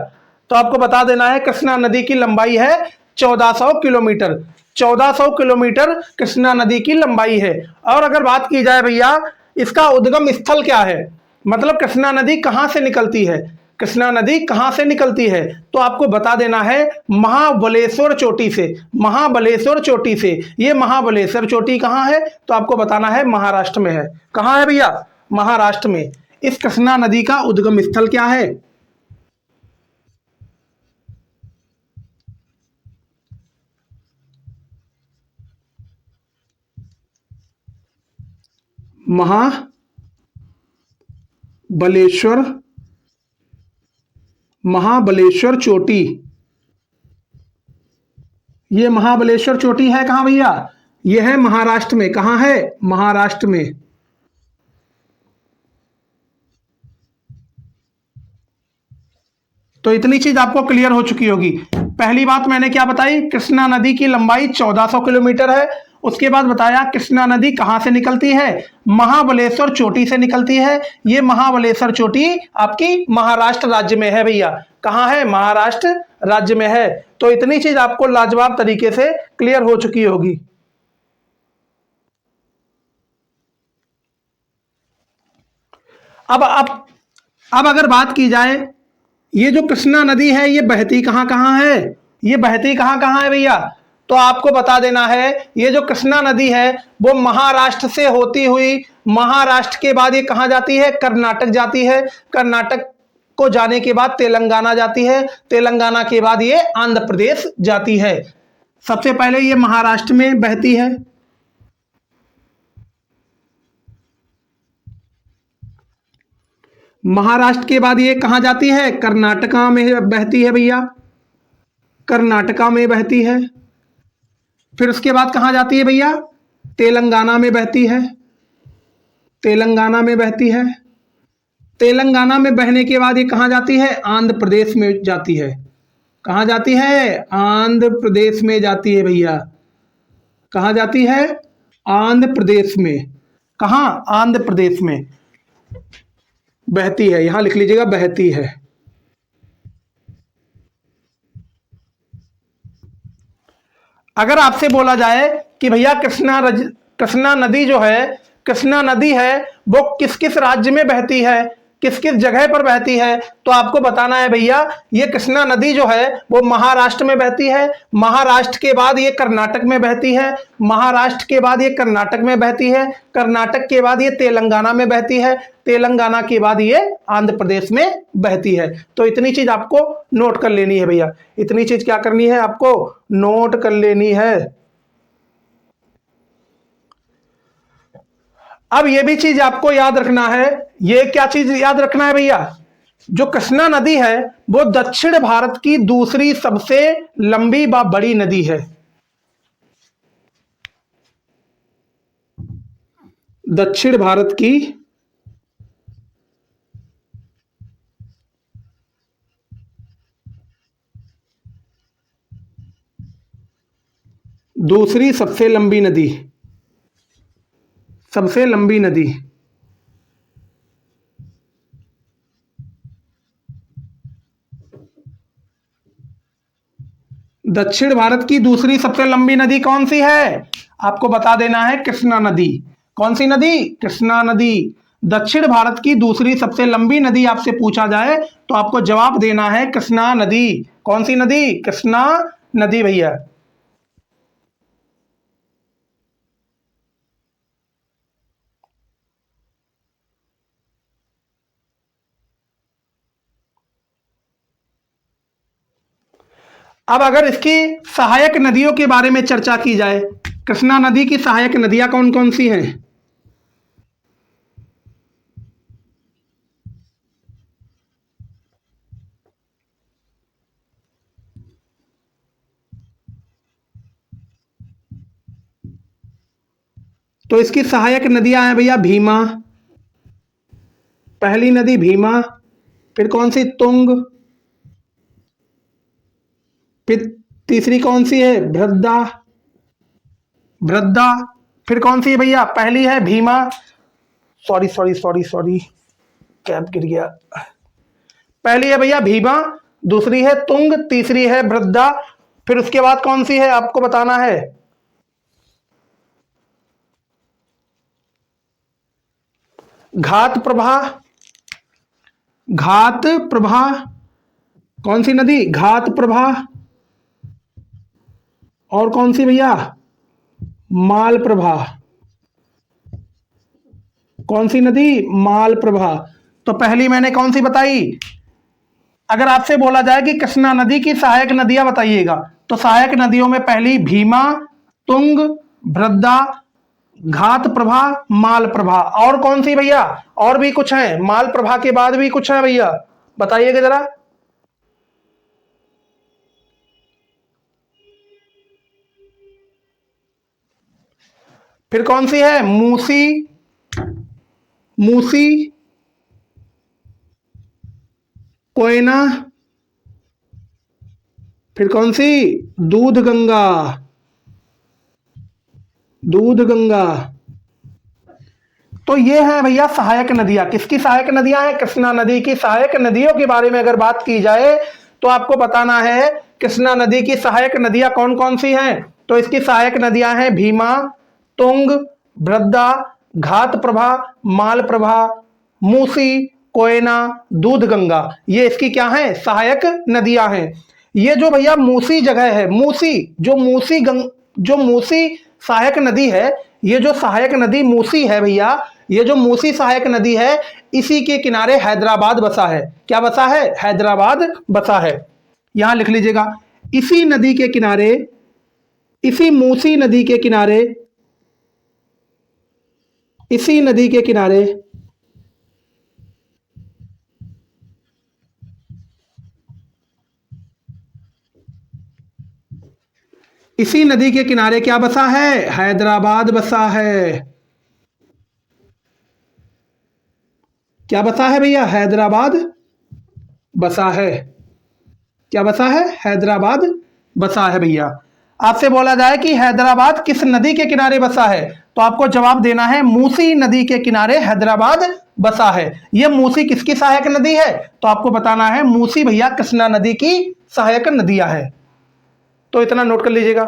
तो आपको बता देना है कृष्णा नदी की लंबाई है 1400 किलोमीटर। 1400 किलोमीटर कृष्णा नदी की लंबाई है। और अगर बात की जाए भैया इसका उद्गम स्थल क्या है, मतलब कृष्णा नदी कहां से निकलती है, कृष्णा नदी कहां से निकलती है, तो आपको बता देना है महाबलेश्वर चोटी से। महाबलेश्वर चोटी से। ये महाबलेश्वर चोटी कहां है, तो आपको बताना है महाराष्ट्र में है। कहां है भैया, महाराष्ट्र में। इस कृष्णा नदी का उद्गम स्थल क्या है, महाबलेश्वर, महाबलेश्वर चोटी। ये महाबलेश्वर चोटी है कहां भैया, ये है महाराष्ट्र में। कहां है, महाराष्ट्र में। तो इतनी चीज आपको क्लियर हो चुकी होगी। पहली बात मैंने क्या बताई, कृष्णा नदी की लंबाई 1400 किलोमीटर है। उसके बाद बताया कृष्णा नदी कहां से निकलती है, महाबलेश्वर चोटी से निकलती है। ये महाबलेश्वर चोटी आपकी महाराष्ट्र राज्य में है भैया। कहां है, महाराष्ट्र राज्य में है। तो इतनी चीज आपको लाजवाब तरीके से क्लियर हो चुकी होगी। अब अगर बात की जाए ये जो कृष्णा नदी है ये बहती कहां कहां है, ये बहती कहां कहां है भैया, तो आपको बता देना है ये जो कृष्णा नदी है वो महाराष्ट्र से होती हुई, महाराष्ट्र के बाद ये कहां जाती है, कर्नाटक जाती है। कर्नाटक को जाने के बाद तेलंगाना जाती है। तेलंगाना के बाद ये आंध्र प्रदेश जाती है। सबसे पहले ये महाराष्ट्र में बहती है। महाराष्ट्र के बाद ये कहां जाती है, कर्नाटका में बहती है भैया। कर्नाटका में बहती है। फिर उसके बाद कहां जाती है भैया, तेलंगाना में बहती है। तेलंगाना में बहती है। तेलंगाना में बहने के बाद ये कहां जाती है, आंध्र प्रदेश में जाती है। कहां जाती है, आंध्र प्रदेश में जाती है भैया। कहां जाती है, आंध्र प्रदेश में। कहां, आंध्र प्रदेश में बहती है। यहां लिख लीजिएगा बहती है। अगर आपसे बोला जाए कि भैया कृष्णा नदी जो है, कृष्णा नदी है वो किस किस राज्य में बहती है, किस किस जगह पर बहती है, तो आपको बताना है भैया ये कृष्णा नदी जो है वो महाराष्ट्र में बहती है, महाराष्ट्र के बाद ये कर्नाटक में बहती है, महाराष्ट्र के बाद ये कर्नाटक में बहती है, कर्नाटक के बाद ये तेलंगाना में बहती है, तेलंगाना के बाद ये आंध्र प्रदेश में बहती है। तो इतनी चीज आपको नोट कर लेनी है भैया, इतनी चीज क्या करनी है आपको नोट कर लेनी है। अब ये भी चीज आपको याद रखना है, ये क्या चीज याद रखना है भैया, जो कृष्णा नदी है वो दक्षिण भारत की दूसरी सबसे लंबी व बड़ी नदी है। दक्षिण भारत की दूसरी सबसे लंबी नदी, सबसे लंबी नदी। दक्षिण भारत की दूसरी सबसे लंबी नदी कौन सी है, आपको बता देना है कृष्णा नदी। कौन सी नदी, कृष्णा नदी। दक्षिण भारत की दूसरी सबसे लंबी नदी आपसे पूछा जाए तो आपको जवाब देना है कृष्णा नदी। कौन सी नदी, कृष्णा नदी भैया। अब अगर इसकी सहायक नदियों के बारे में चर्चा की जाए, कृष्णा नदी की सहायक नदियां कौन कौन सी हैं, तो इसकी सहायक नदियां हैं भैया भीमा, पहली नदी भीमा, फिर कौन सी तुंग, फिर तीसरी कौन सी है भ्रद्दा, भ्रद्दा, फिर कौन सी है भैया, पहली है Bhima, sorry sorry sorry sorry cap गिर गया, पहली है भैया भीमा, दूसरी है तुंग, तीसरी है भ्रद्दा, फिर उसके बाद कौन सी है आपको बताना है, घात प्रभा, घात प्रभा, कौन सी नदी, घात प्रभा, और कौन सी भैया, माल प्रभा, कौन सी नदी, माल प्रभा। तो पहली मैंने कौन सी बताई, अगर आपसे बोला जाए कि कृष्णा नदी की सहायक नदियां बताइएगा तो सहायक नदियों में पहली भीमा, तुंग, भ्रद्दा, घात प्रभा, माल प्रभा, और कौन सी भैया, और भी कुछ है, माल प्रभा के बाद भी कुछ है भैया, बताइएगा जरा। फिर कौन सी है, मूसी, मूसी, कोयना, फिर कौन सी, दूध गंगा, दूध गंगा। तो ये है भैया सहायक नदियां, किसकी सहायक नदियां हैं, कृष्णा नदी की सहायक नदियों के बारे में अगर बात की जाए तो आपको बताना है कृष्णा नदी की सहायक नदियां कौन कौन सी हैं। तो इसकी सहायक नदियां हैं भीमा, तुंग, भ्रद्दा, घात प्रभा, माल प्रभा, मूसी, कोयना, दूध गंगा, ये इसकी क्या है, सहायक नदियां हैं। ये जो भैया मूसी जगह है, मूसी जो जो मूसी सहायक नदी है, ये जो सहायक नदी मूसी है भैया, ये जो मूसी सहायक नदी है इसी के किनारे हैदराबाद बसा है। क्या बसा है, हैदराबाद बसा है। यहां लिख लीजिएगा, इसी नदी के किनारे, इसी मूसी नदी के किनारे, इसी नदी के किनारे इसी नदी के किनारे क्या बसा है, हैदराबाद बसा है। क्या बसा है भैया, हैदराबाद बसा है। क्या बसा है, हैदराबाद बसा है भैया। आपसे बोला जाए कि हैदराबाद किस नदी के किनारे बसा है तो आपको जवाब देना है मूसी नदी के किनारे हैदराबाद बसा है। यह मूसी किसकी सहायक नदी है तो आपको बताना है मूसी भैया कृष्णा नदी की सहायक नदियां है। तो इतना नोट कर लीजिएगा।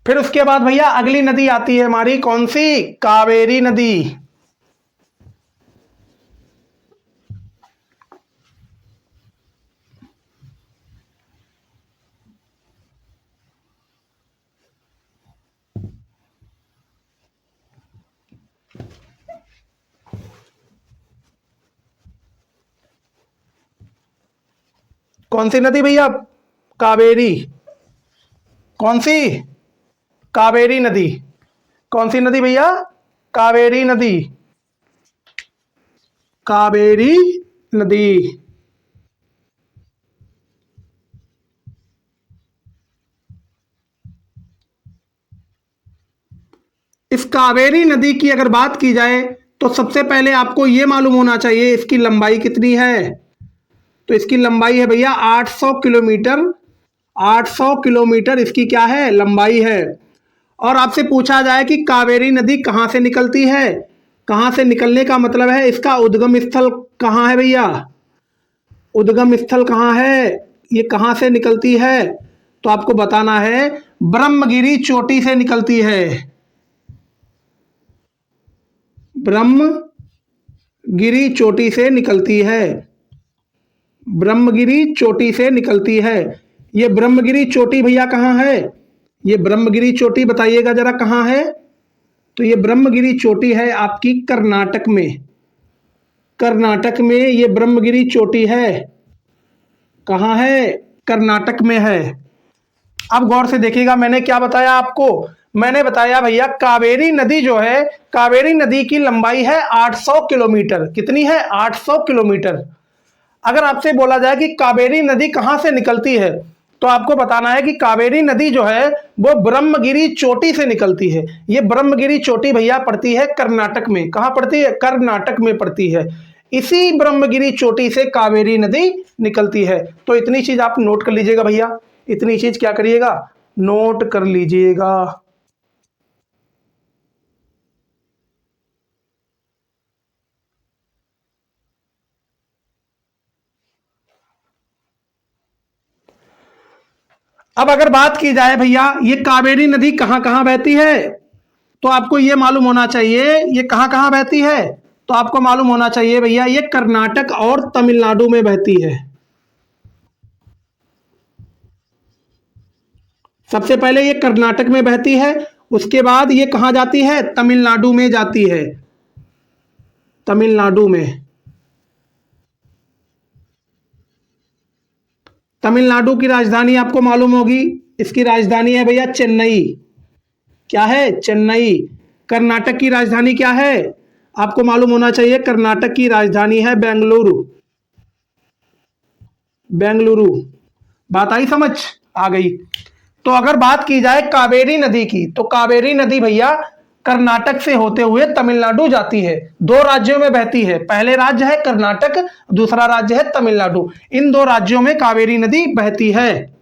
फिर उसके बाद भैया अगली नदी आती है हमारी कौन सी, कावेरी नदी। कौन सी नदी भैया, कावेरी। कौन सी, कावेरी नदी। कौन सी नदी भैया, कावेरी नदी। कावेरी नदी। इस कावेरी नदी की अगर बात की जाए तो सबसे पहले आपको यह मालूम होना चाहिए इसकी लंबाई कितनी है। तो इसकी लंबाई है भैया 800 किलोमीटर। 800 किलोमीटर इसकी क्या है, लंबाई है। और आपसे पूछा जाए कि कावेरी नदी कहाँ से निकलती है, कहाँ से निकलने का मतलब है इसका उद्गम स्थल कहाँ है भैया। उद्गम स्थल कहाँ है, ये कहाँ से निकलती है, तो आपको बताना है ब्रह्मगिरी चोटी से निकलती है। ब्रह्मगिरी चोटी से निकलती है। ब्रह्मगिरी चोटी से निकलती है। ये ब्रह्मगिरी चोटी भैया कहाँ है, ये ब्रह्मगिरी चोटी बताइएगा जरा कहाँ है। तो ये ब्रह्मगिरी चोटी है आपकी कर्नाटक में। कर्नाटक में ये ब्रह्मगिरी चोटी है। कहाँ है, कर्नाटक में है। अब गौर से देखिएगा मैंने क्या बताया आपको। मैंने बताया भैया कावेरी नदी जो है, कावेरी नदी की लंबाई है 800 किलोमीटर। कितनी है, 800 किलोमीटर। अगर आपसे बोला जाए कि कावेरी नदी कहाँ से निकलती है, तो आपको बताना है कि कावेरी नदी जो है वो ब्रह्मगिरी चोटी से निकलती है। ये ब्रह्मगिरी चोटी भैया पड़ती है कर्नाटक में। कहाँ पड़ती है, कर्नाटक में पड़ती है। इसी ब्रह्मगिरी चोटी से कावेरी नदी निकलती है। तो इतनी चीज आप नोट कर लीजिएगा भैया, इतनी चीज क्या करिएगा, नोट कर लीजिएगा। अब अगर बात की जाए भैया ये कावेरी नदी कहाँ कहाँ बहती है, तो आपको ये मालूम होना चाहिए ये कहाँ कहाँ बहती है। तो आपको मालूम होना चाहिए भैया ये कर्नाटक और तमिलनाडु में बहती है। सबसे पहले ये कर्नाटक में बहती है, उसके बाद ये कहाँ जाती है, तमिलनाडु में जाती है। तमिलनाडु में। तमिलनाडु की राजधानी आपको मालूम होगी, इसकी राजधानी है भैया चेन्नई। क्या है, चेन्नई। कर्नाटक की राजधानी क्या है, आपको मालूम होना चाहिए कर्नाटक की राजधानी है बेंगलुरु। बेंगलुरु। बात आई समझ, आ गई। तो अगर बात की जाए कावेरी नदी की, तो कावेरी नदी भैया कर्नाटक से होते हुए तमिलनाडु जाती है। दो राज्यों में बहती है, पहले राज्य है कर्नाटक, दूसरा राज्य है तमिलनाडु। इन दो राज्यों में कावेरी नदी बहती है।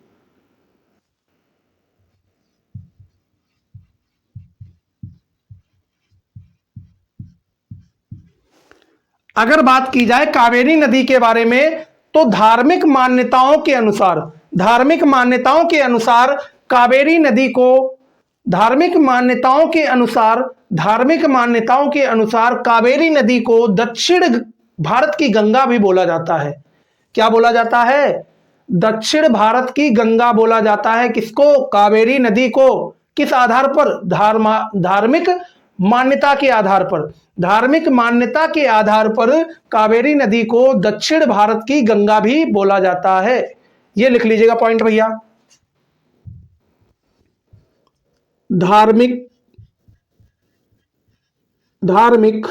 अगर बात की जाए कावेरी नदी के बारे में, तो धार्मिक मान्यताओं के अनुसार, धार्मिक मान्यताओं के अनुसार कावेरी नदी को, धार्मिक मान्यताओं के अनुसार, धार्मिक मान्यताओं के अनुसार कावेरी नदी को दक्षिण भारत की गंगा भी बोला जाता है। क्या बोला जाता है, दक्षिण भारत की गंगा बोला जाता है। किसको, कावेरी नदी को। किस आधार पर, धार्मिक मान्यता के आधार पर। धार्मिक मान्यता के आधार पर कावेरी नदी को दक्षिण भारत की गंगा भी बोला जाता है। ये लिख लीजिएगा पॉइंट भैया। धार्मिक, धार्मिक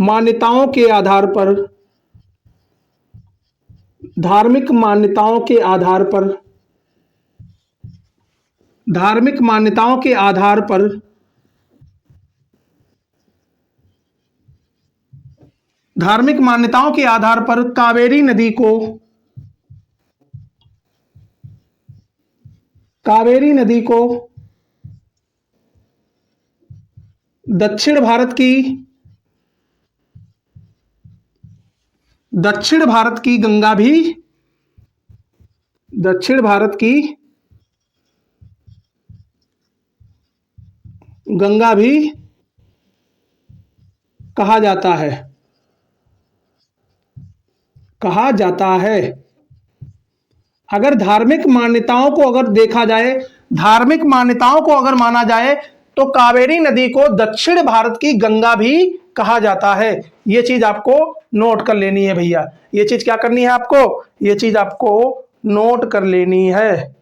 मान्यताओं के आधार पर, धार्मिक मान्यताओं के आधार पर, धार्मिक मान्यताओं के आधार पर धार्मिक मान्यताओं के आधार पर कावेरी नदी को, कावेरी नदी को दक्षिण भारत की, दक्षिण भारत की गंगा भी, दक्षिण भारत की गंगा भी कहा जाता है, कहा जाता है। अगर धार्मिक मान्यताओं को अगर देखा जाए, धार्मिक मान्यताओं को अगर माना जाए, तो कावेरी नदी को दक्षिण भारत की गंगा भी कहा जाता है। ये चीज आपको नोट कर लेनी है भैया। ये चीज क्या करनी है आपको? ये चीज आपको नोट कर लेनी है।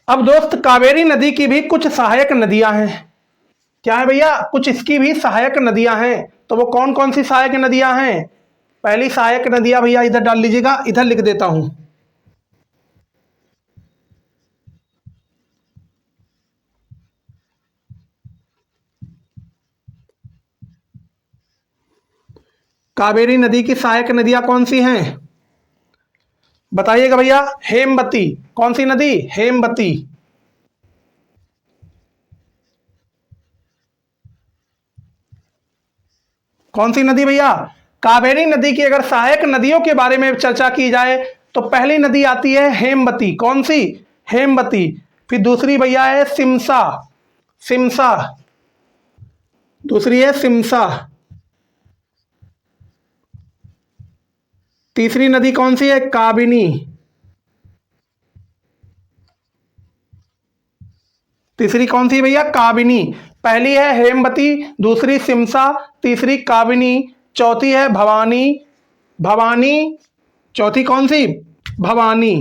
अब दोस्त, कावेरी नदी की भी कुछ सहायक नदियां हैं। क्या है भैया? कुछ इसकी भी सहायक नदियां हैं। तो वो कौन कौन सी सहायक नदियां हैं? पहली सहायक नदियां भैया इधर डाल लीजिएगा, इधर लिख देता हूं। कावेरी नदी की सहायक नदियां कौन सी हैं? बताइएगा भैया। हेमवती। कौन सी नदी? हेमवती। कौन सी नदी भैया? कावेरी नदी की अगर सहायक नदियों के बारे में चर्चा की जाए, तो पहली नदी आती है हेमवती। कौन सी? हेमवती। फिर दूसरी भैया है सिमसा। सिमसा। दूसरी है सिमसा। तीसरी नदी कौन सी है? काबिनी। तीसरी कौन सी भैया? काबिनी। पहली है हेमवती, दूसरी सिमसा, तीसरी काबिनी, चौथी है भवानी। भवानी। चौथी कौन सी? भवानी।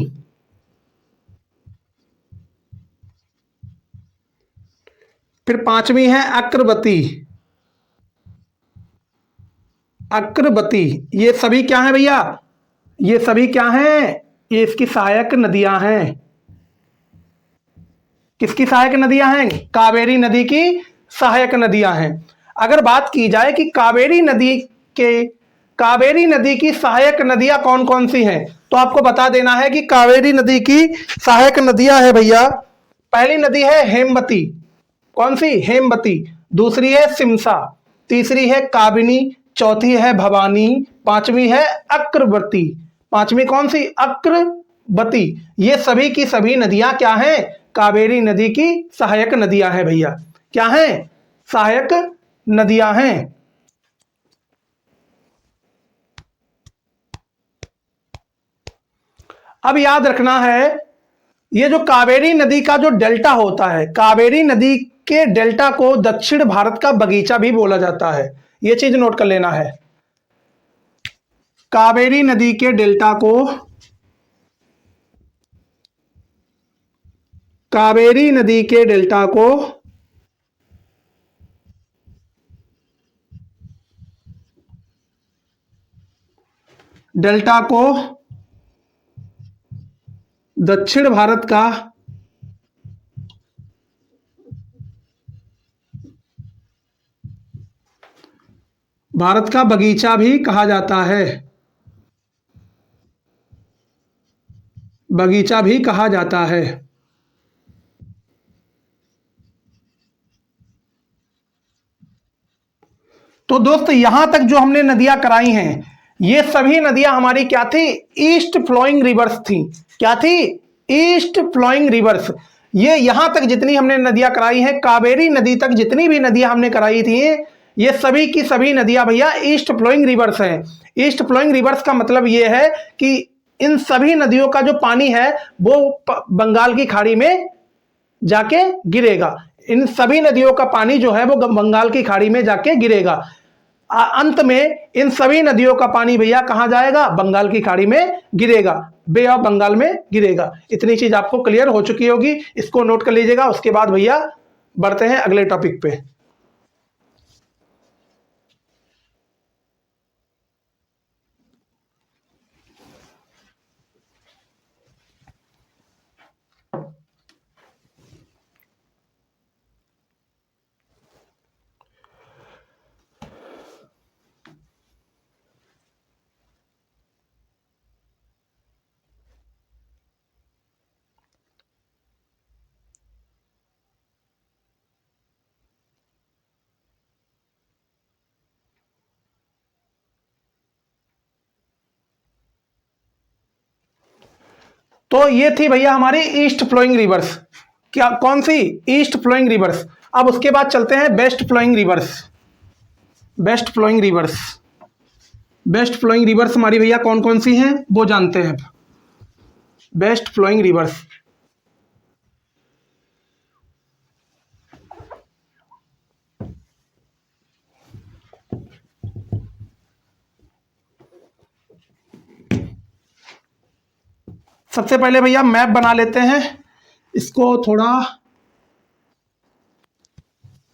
फिर पांचवी है अक्रवती। अक्रवती। ये सभी क्या है भैया? ये सभी क्या हैं? ये इसकी सहायक नदियां हैं। किसकी सहायक नदियां हैं? कावेरी नदी की सहायक नदियां हैं। अगर बात की जाए कि के कावेरी नदी की सहायक नदियां कौन कौन सी हैं, तो आपको बता देना है कि कावेरी नदी की सहायक नदियां है भैया। पहली नदी है हेमवती। कौन सी? हेमवती। दूसरी है सिमसा, तीसरी है काबिनी, चौथी है भवानी, पांचवी है अक्रवती। पांचवी कौन सी? अक्रवती। ये सभी की सभी नदियां क्या हैं? कावेरी नदी की सहायक नदियां हैं भैया। क्या हैं? सहायक नदियां हैं। अब याद रखना है, ये जो कावेरी नदी का जो डेल्टा होता है, कावेरी नदी के डेल्टा को दक्षिण भारत का बगीचा भी बोला जाता है। ये चीज नोट कर लेना है। कावेरी नदी के डेल्टा को कावेरी नदी के डेल्टा को डेल्टा को दक्षिण भारत का बगीचा भी कहा जाता है। बगीचा भी कहा जाता है। तो दोस्त, यहां तक जो हमने नदियां कराई हैं, ये सभी नदियां हमारी क्या थी? ईस्ट फ्लोइंग रिवर्स थी। क्या थी? East flowing rivers. ये यहां तक जितनी हमने नदियां कराई हैं, कावेरी नदी तक जितनी भी नदियां हमने कराई थी, ये सभी की सभी नदियां भैया ईस्ट फ्लोइंग रिवर्स हैं। ईस्ट फ्लोइंग रिवर्स का मतलब ये है कि इन सभी नदियों का जो पानी है, वो बंगाल की खाड़ी में जाके गिरेगा। इन सभी नदियों का पानी जो है वो बंगाल की खाड़ी में जाके गिरेगा। अंत में इन सभी नदियों का पानी भैया कहां जाएगा? बंगाल की खाड़ी में गिरेगा, बे ऑफ बंगाल में गिरेगा। इतनी चीज आपको क्लियर हो चुकी होगी, इसको नोट कर लीजिएगा। उसके बाद भैया बढ़ते हैं अगले टॉपिक पे। तो ये थी भैया हमारी ईस्ट फ्लोइंग रिवर्स। क्या कौन सी? East flowing reverse. अब उसके बाद चलते हैं west flowing rivers. West flowing rivers, west flowing rivers हमारी भैया कौन कौन सी हैं वो जानते हैं। वेस्ट फ्लोइंग रिवर्स, सबसे पहले भैया मैप बना लेते हैं, इसको थोड़ा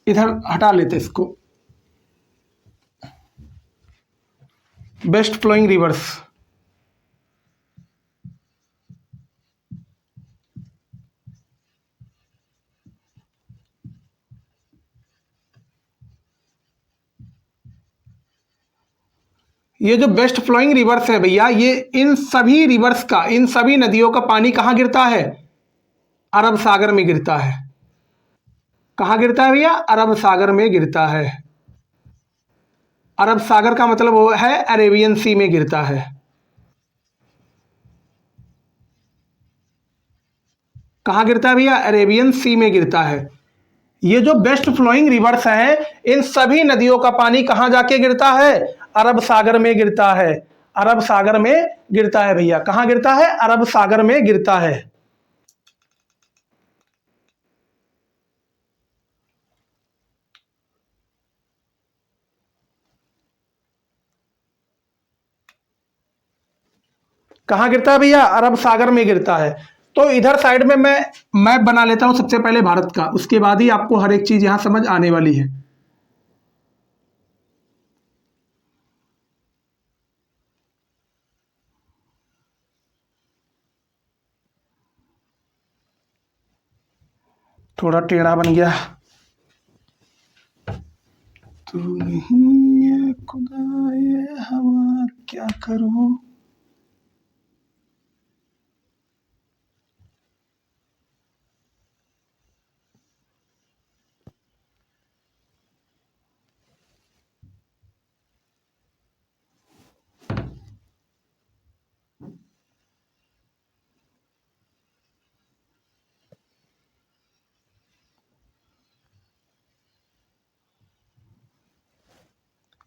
इधर हटा लेते हैं इसको। वेस्ट फ्लोइंग रिवर्स, ये जो वेस्ट फ्लोइंग रिवर्स है भैया, ये इन सभी रिवर्स का, इन सभी नदियों का पानी कहाँ गिरता है? अरब सागर में गिरता है। कहाँ गिरता है भैया? अरब सागर में गिरता है। अरब सागर का मतलब वो है अरेबियन सी में गिरता है। कहाँ गिरता है भैया? अरेबियन सी में गिरता है। ये जो वेस्ट फ्लोइंग रिवर्स है, इन सभी नदियों का पानी कहाँ जाके गिरता है? अरब सागर में गिरता है। अरब सागर में गिरता है भैया। कहाँ गिरता है? अरब सागर में गिरता है। कहाँ गिरता है भैया? अरब सागर में गिरता है। तो इधर साइड में मैं मैप बना लेता हूं सबसे पहले भारत का, उसके बाद ही आपको हर एक चीज यहां समझ आने वाली है। थोड़ा टेढ़ा बन गया। तू नहीं है खुदा ये हवा क्या करूं।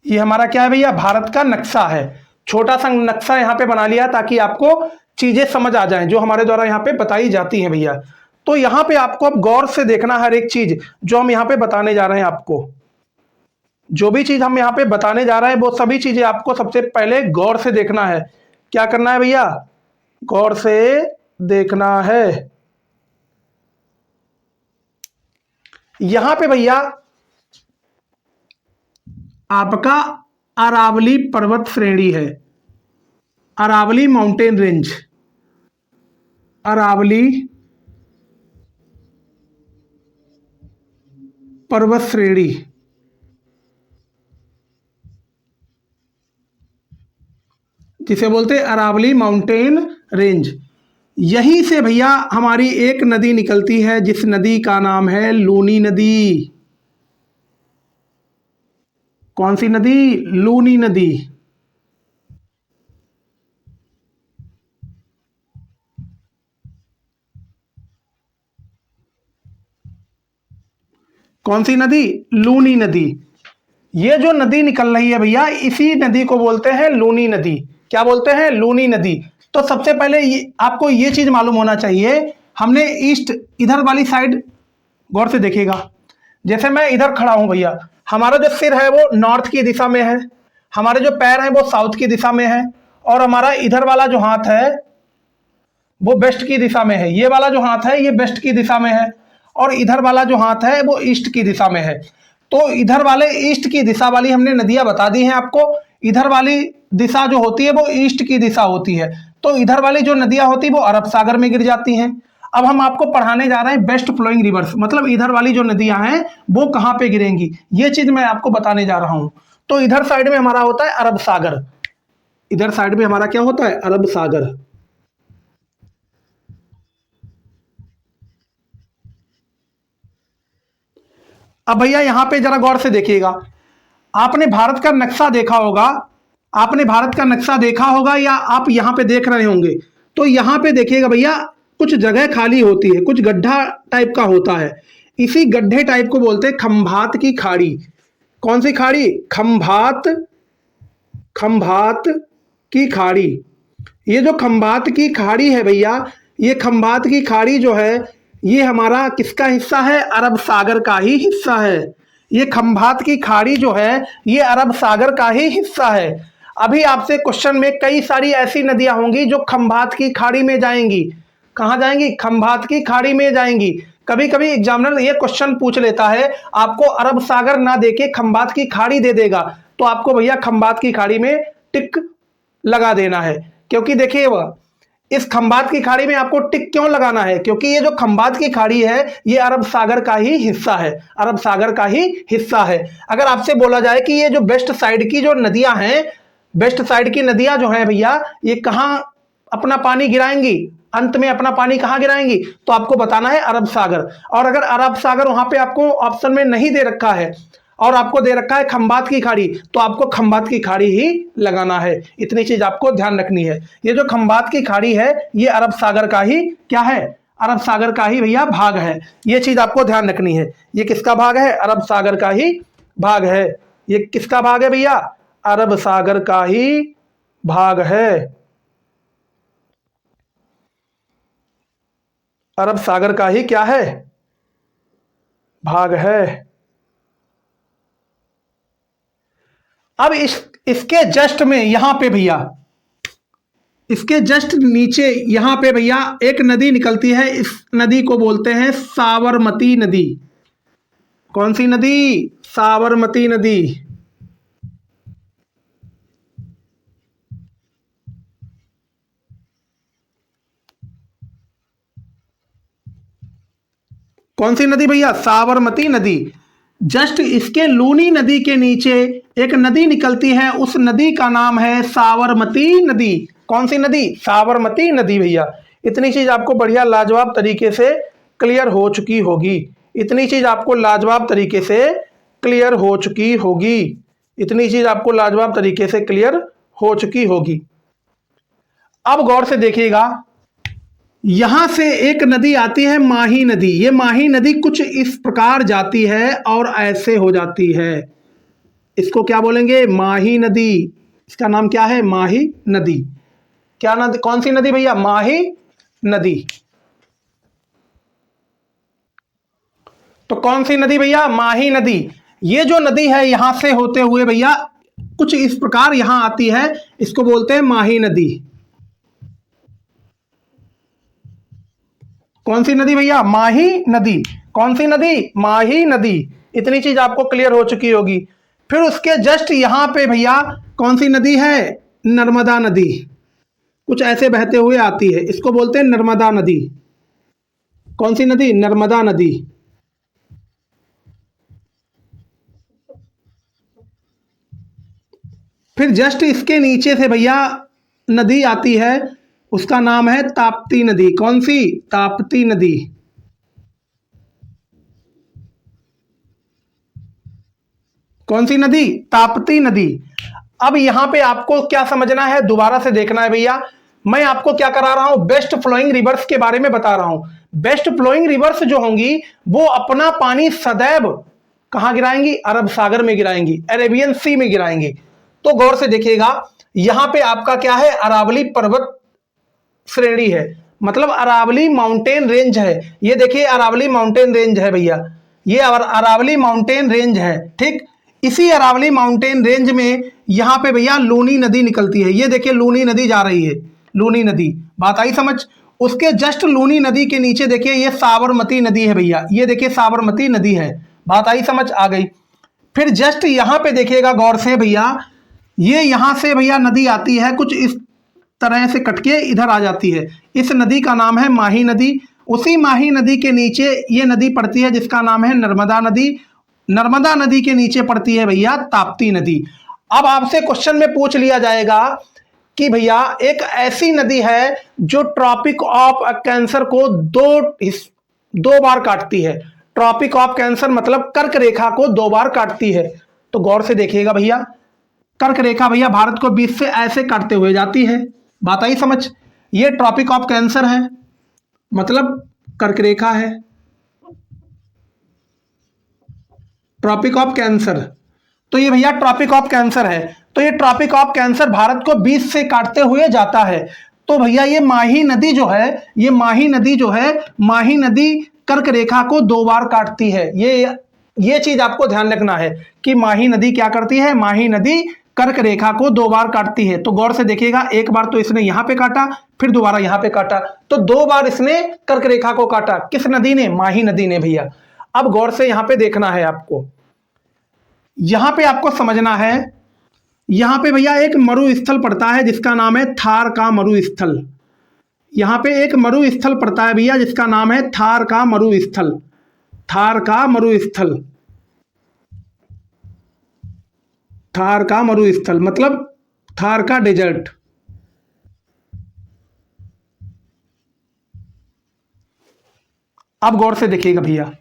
ये हमारा क्या है भैया? भारत का नक्शा है। छोटा सा नक्शा यहाँ पे बना लिया ताकि आपको चीजें समझ आ जाएं जो हमारे द्वारा यहाँ पे बताई जाती हैं भैया। तो यहाँ पे आपको अब गौर से देखना हर एक चीज जो हम यहाँ पे बताने जा रहे हैं आपको। जो भी चीज हम यहाँ पे बताने जा रहे हैं वो सभी चीजें आपको सबसे पहले गौर से देखना है। क्या करना है भैया? गौर से देखना है। यहां पे भैया आपका अरावली पर्वत श्रेणी है। अरावली माउंटेन रेंज, अरावली पर्वत श्रेणी, जिसे बोलते हैं अरावली माउंटेन रेंज। यहीं से भैया हमारी एक नदी निकलती है जिस नदी का नाम है लूनी नदी। कौन सी नदी? लूनी नदी। कौन सी नदी? लूनी नदी। ये जो नदी निकल रही है भैया, इसी नदी को बोलते हैं लूनी नदी। क्या बोलते हैं? लूनी नदी। तो सबसे पहले आपको ये चीज मालूम होना चाहिए, हमने ईस्ट इधर वाली साइड गौर से देखिएगा। जैसे मैं इधर खड़ा हूं भैया, हमारा जो सिर है वो नॉर्थ की दिशा में है, हमारे जो पैर हैं वो साउथ की दिशा में है, और हमारा इधर वाला जो हाथ है वो वेस्ट की दिशा में है। ये वाला जो हाथ है ये वेस्ट की दिशा में है, और इधर वाला जो हाथ है वो ईस्ट की दिशा में है। तो इधर वाले ईस्ट की दिशा वाली हमने नदियां बता दी हैं आपको। इधर वाली दिशा जो होती है वो ईस्ट की दिशा होती है। तो इधर वाली जो नदियां होती है वो अरब सागर में गिर जाती हैं। अब हम आपको पढ़ाने जा रहे हैं वेस्ट फ्लोइंग रिवर्स, मतलब इधर वाली जो नदियां हैं वो कहां पे गिरेंगी, ये चीज मैं आपको बताने जा रहा हूं। तो इधर साइड में हमारा होता है अरब सागर। इधर साइड में हमारा क्या होता है? अरब सागर। अब भैया यहां पे जरा गौर से देखिएगा, आपने भारत का नक्शा देखा होगा, आपने भारत का नक्शा देखा होगा या आप यहां पे देख रहे होंगे। तो यहाँ पे देखिएगा भैया कुछ जगह खाली होती है, कुछ गड्ढा टाइप का होता है, इसी गड्ढे टाइप को बोलते हैं खंभात की खाड़ी। कौन सी खाड़ी? खंभात, खंभात की खाड़ी। ये जो खंभात की खाड़ी है भैया, ये खंभात की खाड़ी जो है ये हमारा किसका हिस्सा है? अरब सागर का ही हिस्सा है। ये खंभात की खाड़ी जो है ये अरब सागर का ही हिस्सा है। अभी आपसे क्वेश्चन में कई सारी ऐसी नदियां होंगी जो खंभात की खाड़ी में जाएंगी। कहाँ जाएंगी? खंभात की खाड़ी में जाएंगी। कभी कभी एग्जामिनर ये क्वेश्चन पूछ लेता है, आपको अरब सागर ना देके खंभात की खाड़ी दे देगा, तो आपको भैया खंभात की खाड़ी में टिक लगा देना है। क्योंकि देखिए वह इस खंभात की खाड़ी में आपको टिक क्यों लगाना है? क्योंकि ये जो खंभात की खाड़ी है ये अरब सागर का ही हिस्सा है, अरब सागर का ही हिस्सा है। अगर आपसे बोला जाए कि ये जो वेस्ट साइड की जो नदियां हैं, वेस्ट साइड की नदियां जो हैं भैया, ये कहाँ अपना पानी गिराएंगी? अंत में अपना पानी कहाँ गिराएंगी? तो आपको बताना है अरब सागर। और अगर अरब सागर वहां पे आपको ऑप्शन में नहीं दे रखा है और आपको दे रखा है खंभात की खाड़ी, तो आपको खंभात की खाड़ी ही लगाना है। इतनी चीज आपको ध्यान रखनी है। ये जो खंभात की खाड़ी है ये अरब सागर का ही क्या है? अरब सागर का ही भैया भाग है। ये चीज आपको ध्यान रखनी है। ये किसका भाग है? अरब सागर का ही भाग है। ये किसका भाग है भैया? अरब सागर का ही भाग है। अरब सागर का ही क्या है? भाग है। अब इसके जस्ट में यहां पे भैया, इसके जस्ट नीचे यहां पे भैया एक नदी निकलती है। इस नदी को बोलते हैं साबरमती नदी। कौन सी नदी? साबरमती नदी। कौन सी नदी भैया? साबरमती नदी। जस्ट इसके लूनी नदी के नीचे एक नदी निकलती है, उस नदी का नाम है साबरमती नदी। कौन सी नदी? साबरमती नदी भैया। इतनी चीज आपको बढ़िया लाजवाब तरीके से क्लियर हो चुकी होगी। इतनी चीज आपको लाजवाब तरीके से क्लियर हो चुकी होगी। इतनी चीज आपको लाजवाब तरीके से क्लियर हो चुकी होगी। अब गौर से देखिएगा, यहां से एक नदी आती है माही नदी। ये माही नदी कुछ इस प्रकार जाती है और ऐसे हो जाती है। इसको क्या बोलेंगे? माही नदी। इसका नाम क्या है? माही नदी। क्या नदी? कौन सी नदी भैया? माही नदी। तो कौन सी नदी भैया? माही नदी। ये जो नदी है यहां से होते हुए भैया कुछ इस प्रकार यहां आती है, इसको बोलते हैं माही नदी। कौन सी नदी भैया? माही नदी। कौन सी नदी? माही नदी। इतनी चीज आपको क्लियर हो चुकी होगी। फिर उसके जस्ट यहां पे भैया कौन सी नदी है? नर्मदा नदी। कुछ ऐसे बहते हुए आती है, इसको बोलते हैं नर्मदा नदी। कौन सी नदी? नर्मदा नदी। फिर जस्ट इसके नीचे से भैया नदी आती है, उसका नाम है ताप्ती नदी। कौन सी? ताप्ती नदी। कौन सी नदी? ताप्ती नदी। अब यहां पे आपको क्या समझना है? दोबारा से देखना है भैया। मैं आपको क्या करा रहा हूं? बेस्ट फ्लोइंग रिवर्स के बारे में बता रहा हूं। बेस्ट फ्लोइंग रिवर्स जो होंगी वो अपना पानी सदैव कहां गिराएंगी? अरब सागर में गिराएंगी, अरेबियन सी में गिराएंगी। तो गौर से देखिएगा, यहां पे आपका क्या है? अरावली पर्वत श्रेणी है, मतलब अरावली माउंटेन रेंज है। ये देखिए अरावली माउंटेन रेंज है भैया, ये अरावली माउंटेन रेंज है। ठीक, इसी अरावली माउंटेन रेंज में यहाँ पे भैया लूनी नदी निकलती है। ये देखिए लूनी नदी जा रही है, लूनी नदी। बात आई समझ? उसके जस्ट लूनी नदी के नीचे देखिए ये साबरमती नदी है भैया। ये देखिए साबरमती नदी है। बात आई समझ? आ गई। फिर जस्ट यहाँ पे देखिएगा गौर से भैया, ये यहाँ से भैया नदी आती है, कुछ इस तरह से कटके इधर आ जाती है। इस नदी का नाम है माही नदी। उसी माही नदी के नीचे ये नदी पड़ती है जिसका नाम है नर्मदा नदी। नर्मदा नदी के नीचे पड़ती है भैया ताप्ती नदी। अब आपसे क्वेश्चन में पूछ लिया जाएगा कि भैया एक ऐसी नदी है जो ट्रॉपिक ऑफ कैंसर को दो बार काटती है। ट्रॉपिक ऑफ कैंसर मतलब कर्क रेखा को 2 बार काटती है। तो गौर से देखिएगा भैया, कर्क रेखा भैया भारत को बीच से ऐसे काटते हुए जाती है। बात आई समझ? ये ट्रॉपिक ऑफ कैंसर है, मतलब कर्क रेखा है, ट्रॉपिक ऑफ कैंसर। तो ये भैया ट्रॉपिक ऑफ कैंसर है। तो ये ट्रॉपिक ऑफ कैंसर भारत को बीच से काटते हुए जाता है। तो भैया ये माही नदी जो है, ये माही नदी जो है, माही नदी कर्क रेखा को 2 बार काटती है। ये चीज आपको ध्यान रखना है कि माही नदी क्या करती है, माही नदी कर्क रेखा को 2 बार काटती है। तो गौर से देखिएगा, एक बार तो इसने यहां पे काटा, फिर दोबारा यहां पे काटा, तो 2 बार इसने कर्क रेखा को काटा। किस नदी ने? माही नदी ने भैया। अब गौर से यहां पे देखना है आपको, यहां पे आपको समझना है, यहां पे भैया एक मरुस्थल पड़ता है जिसका नाम है थार का मरुस्थल। यहां पे एक मरुस्थल पड़ता है भैया जिसका नाम है थार का मरुस्थल, थार का मरुस्थल, थार का मरुस्थल मतलब थार का डेजर्ट। अब गौर से देखिएगा भैया,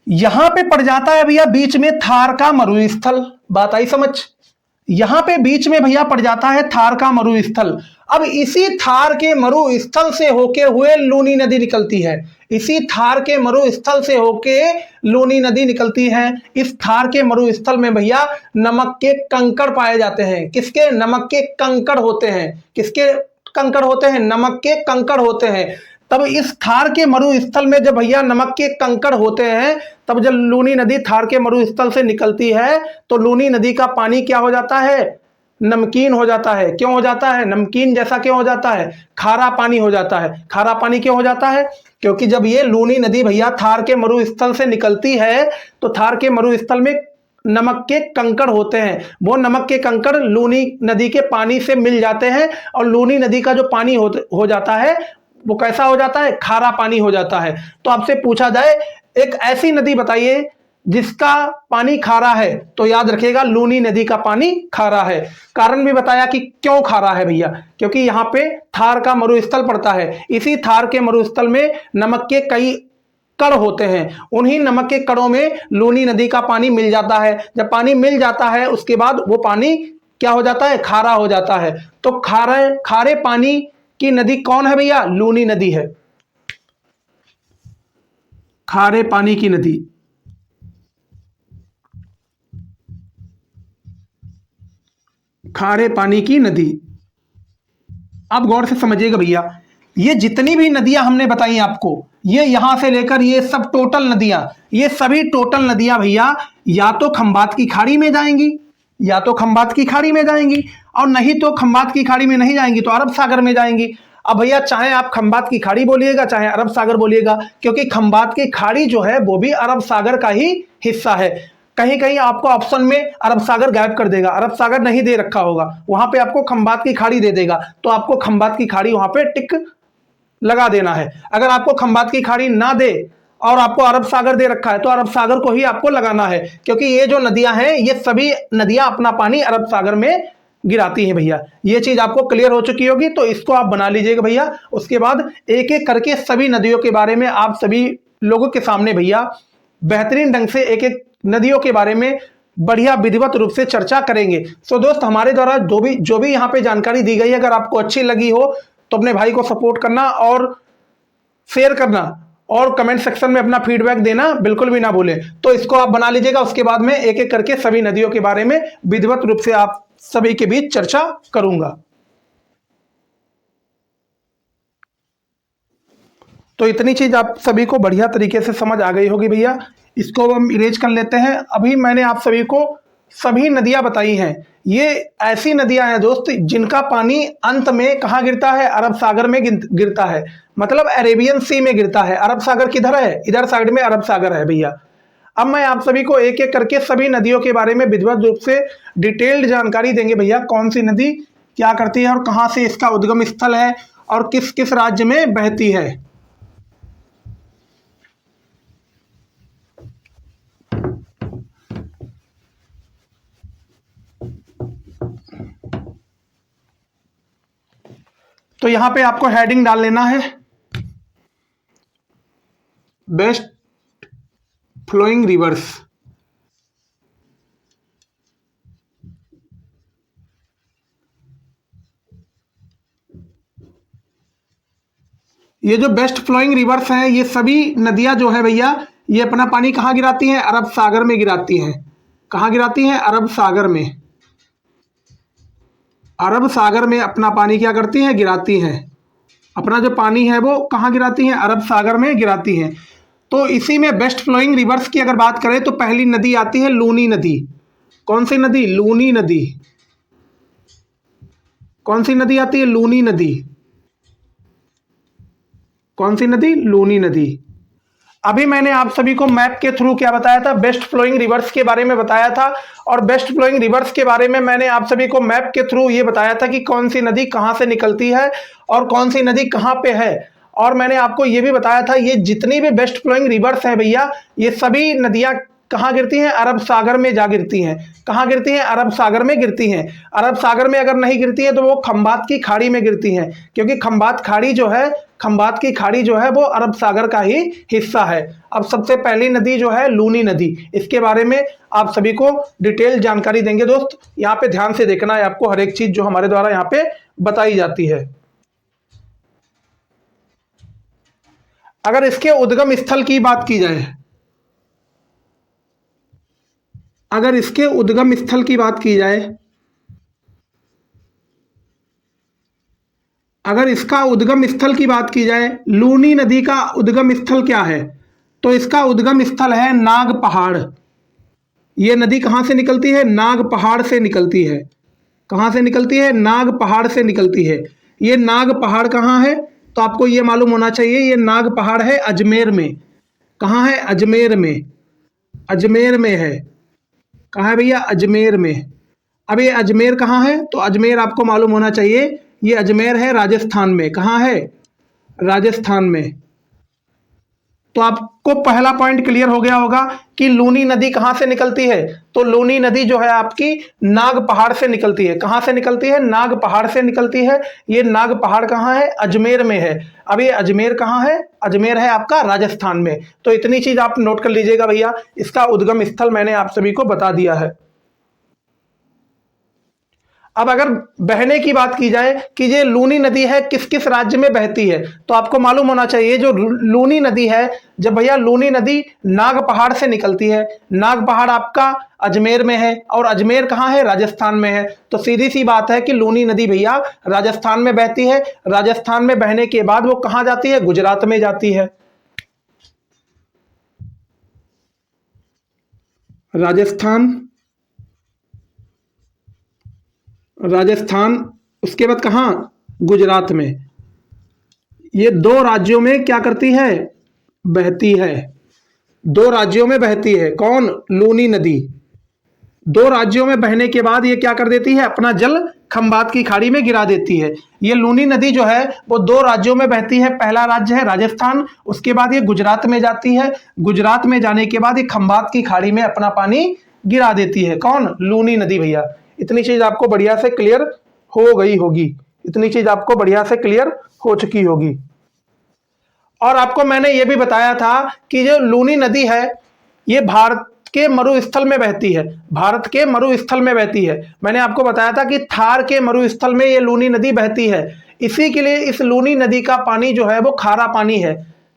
यहां पे पड़ जाता है भैया बीच में थार का मरुस्थल। बात आई समझ? यहां पे बीच में भैया पड़ जाता है थार का मरुस्थल। अब इसी थार के मरुस्थल से होके हुए लूनी नदी निकलती है, इसी थार के मरुस्थल से होके लूनी नदी निकलती है। इस थार के मरुस्थल में भैया नमक के कंकड़ पाए जाते हैं। किसके? नमक के कंकड़ होते हैं। किसके कंकड़ होते हैं? नमक के कंकड़ होते हैं। तब इस थार के मरुस्थल में जब भैया नमक के कंकड़ होते हैं, तब जब लूनी नदी थार के मरुस्थल से निकलती है, तो लूनी नदी का पानी क्या हो जाता है? नमकीन हो जाता है। क्यों हो जाता है? नमकीन जैसा क्यों हो जाता है? खारा पानी हो जाता है। खारा पानी क्यों हो जाता है? क्योंकि जब ये लूनी नदी भैया थार के मरुस्थल से निकलती है, तो थार के मरुस्थल में नमक के कंकड़ होते हैं। वो नमक के कंकड़ लूनी नदी के पानी से मिल जाते हैं, और लूनी नदी का जो पानी हो जाता है, वो कैसा हो जाता है? खारा पानी हो जाता है। तो आपसे पूछा जाए एक ऐसी नदी बताइए जिसका पानी खारा है, तो याद रखिएगा लूनी नदी का पानी खारा है। कारण भी बताया कि क्यों खारा है भैया, क्योंकि यहाँ पे थार का मरुस्थल पड़ता है। इसी थार के मरुस्थल में नमक के कई कण होते हैं। उन्हीं नमक के कणों में लूनी नदी का पानी मिल जाता है। जब पानी मिल जाता है, उसके बाद वो पानी क्या हो जाता है? खारा हो जाता है। तो खारे पानी की नदी कौन है भैया? लूनी नदी है, खारे पानी की नदी। खारे पानी की नदी। अब गौर से समझिएगा भैया, ये जितनी भी नदियां हमने बताई आपको, ये यहां से लेकर ये सब टोटल नदियां, ये सभी टोटल नदियां भैया या तो खंबात की खाड़ी में जाएंगी, या तो खंबात की खाड़ी में जाएंगी, और नहीं तो खंबात की खाड़ी में नहीं जाएंगी तो अरब सागर में जाएंगी। अब भैया चाहे आप खंबात की खाड़ी बोलिएगा, चाहे अरब सागर बोलिएगा, क्योंकि खंबात की खाड़ी जो है वो भी अरब सागर का ही हिस्सा है। कहीं कहीं आपको ऑप्शन में अरब सागर गायब कर देगा, अरब सागर नहीं दे रखा होगा, वहां पे आपको खंबात की खाड़ी दे देगा, तो आपको खंबात की खाड़ी वहां पे टिक लगा देना है। अगर आपको खंबात की खाड़ी ना दे और आपको अरब सागर दे रखा है, तो अरब सागर को ही आपको लगाना है, क्योंकि ये जो नदियां हैं, ये सभी नदियां अपना पानी अरब सागर में गिराती हैं भैया। ये चीज आपको क्लियर हो चुकी होगी, तो इसको आप बना लीजिएगा भैया। उसके बाद एक एक करके सभी नदियों के बारे में आप सभी लोगों के सामने भैया बेहतरीन ढंग से एक एक नदियों के बारे में बढ़िया विधिवत रूप से चर्चा करेंगे। सो दोस्त, हमारे द्वारा जो भी यहाँ पे जानकारी दी गई है, अगर आपको अच्छी लगी हो तो अपने भाई को सपोर्ट करना और शेयर करना, और कमेंट सेक्शन में अपना फीडबैक देना बिल्कुल भी ना भूलें। तो इसको आप बना लीजिएगा। उसके बाद में एक एक करके सभी नदियों के बारे में विधिवत रूप से आप सभी के बीच चर्चा करूंगा। तो इतनी चीज आप सभी को बढ़िया तरीके से समझ आ गई होगी भैया। इसको हम इरेज कर लेते हैं। अभी मैंने आप सभी को सभी नदियां बताई हैं। ये ऐसी नदियां हैं दोस्त जिनका पानी अंत में कहाँ गिरता है? अरब सागर में गिरता है, मतलब अरेबियन सी में गिरता है। अरब सागर किधर है? इधर साइड में अरब सागर है भैया। अब मैं आप सभी को एक एक करके सभी नदियों के बारे में विधिवत रूप से डिटेल्ड जानकारी देंगे भैया। कौन सी नदी क्या करती है और कहाँ से इसका उद्गम स्थल है और किस किस राज्य में बहती है। तो यहां पे आपको हेडिंग डाल लेना है, बेस्ट फ्लोइंग रिवर्स। ये जो बेस्ट फ्लोइंग रिवर्स हैं, ये सभी नदियां जो है भैया, ये अपना पानी कहाँ गिराती हैं? अरब सागर में गिराती हैं। कहाँ गिराती हैं? अरब सागर में। अरब सागर में अपना पानी क्या करती हैं? गिराती हैं। अपना जो पानी है वो कहाँ गिराती हैं? अरब सागर में गिराती हैं। तो इसी में बेस्ट फ्लोइंग रिवर्स की अगर बात करें तो पहली नदी आती है लूनी नदी। कौन सी नदी? लूनी नदी। कौन सी नदी आती है? लूनी नदी। कौन सी नदी? लूनी नदी। अभी मैंने आप सभी को मैप के थ्रू क्या बताया था? बेस्ट फ्लोइंग रिवर्स के बारे में बताया था। और बेस्ट फ्लोइंग रिवर्स के बारे में मैंने आप सभी को मैप के थ्रू ये बताया था कि कौन सी नदी कहां से निकलती है और कौन सी नदी कहां पे है। और मैंने आपको ये भी बताया था, ये जितनी भी बेस्ट फ्लोइंग रिवर्स है भैया, ये सभी नदियां कहाँ गिरती हैं? अरब सागर में जा गिरती हैं। कहाँ गिरती हैं? अरब सागर में गिरती हैं। अरब सागर में अगर नहीं गिरती है तो वो खंबात की खाड़ी में गिरती हैं, क्योंकि खंबात की खाड़ी जो है वो अरब सागर का ही हिस्सा है। अब सबसे पहली नदी जो है लूनी नदी, इसके बारे में आप सभी को डिटेल जानकारी देंगे दोस्त। यहाँ पे ध्यान से देखना है आपको हर एक चीज जो हमारे द्वारा यहाँ पे बताई जाती है। अगर इसके उद्गम स्थल की बात की जाए, अगर इसके उद्गम स्थल की बात की जाए, अगर इसका उद्गम स्थल की बात की जाए, लूनी नदी का उद्गम स्थल क्या है? तो इसका उद्गम स्थल है नाग पहाड़। ये नदी कहाँ से निकलती है? नाग पहाड़ से निकलती है। कहाँ से निकलती है? नाग पहाड़ से निकलती है। ये नाग पहाड़ कहाँ है? तो आपको ये मालूम होना चाहिए, ये नाग पहाड़ है अजमेर में। कहाँ है? अजमेर में। अजमेर में है। कहाँ है भैया? अजमेर में। अब ये अजमेर कहाँ है? तो अजमेर आपको मालूम होना चाहिए, ये अजमेर है राजस्थान में। कहाँ है? राजस्थान में। तो आपको पहला पॉइंट क्लियर हो गया होगा कि लूनी नदी कहाँ से निकलती है। तो लूनी नदी जो है आपकी नाग पहाड़ से निकलती है। कहाँ से निकलती है? नाग पहाड़ से निकलती है। ये नाग पहाड़ कहाँ है? अजमेर में है। अब ये अजमेर कहाँ है? अजमेर है आपका राजस्थान में। तो इतनी चीज आप नोट कर लीजिएगा भैया, इसका उद्गम स्थल मैंने आप सभी को बता दिया है। अब अगर बहने की बात की जाए कि ये लूनी नदी है किस किस राज्य में बहती है, तो आपको मालूम होना चाहिए जो लूनी नदी है, जब भैया लूनी नदी नाग पहाड़ से निकलती है, नाग पहाड़ आपका अजमेर में है और अजमेर कहाँ है? राजस्थान में है। तो सीधी सी बात है कि लूनी नदी भैया राजस्थान में बहती है। राजस्थान में बहने के बाद वो कहाँ जाती है? गुजरात में जाती है। राजस्थान, राजस्थान, उसके बाद कहाँ? गुजरात में। ये दो राज्यों में क्या करती है? बहती है। दो राज्यों में बहती है। कौन? लूनी नदी। दो राज्यों में बहने के बाद ये क्या कर देती है? अपना जल खंबात की खाड़ी में गिरा देती है। ये लूनी नदी जो है वो दो राज्यों में बहती है। पहला राज्य है राजस्थान, उसके बाद ये गुजरात में जाती है। गुजरात में जाने के बाद ये खंबात की खाड़ी में अपना पानी गिरा देती है। कौन? लूनी नदी भैया। इतनी चीज आपको बढ़िया से क्लियर हो गई होगी। इतनी चीज आपको बढ़िया से क्लियर हो चुकी होगी। और आपको मैंने ये भी बताया था कि जो लूनी नदी है ये भारत के मरुस्थल में बहती है। भारत के मरुस्थल में बहती है। मैंने आपको बताया था कि थार के मरुस्थल में ये लूनी नदी बहती है। इसी के लिए इस लूनी नदी का पानी जो है वो खारा पानी है।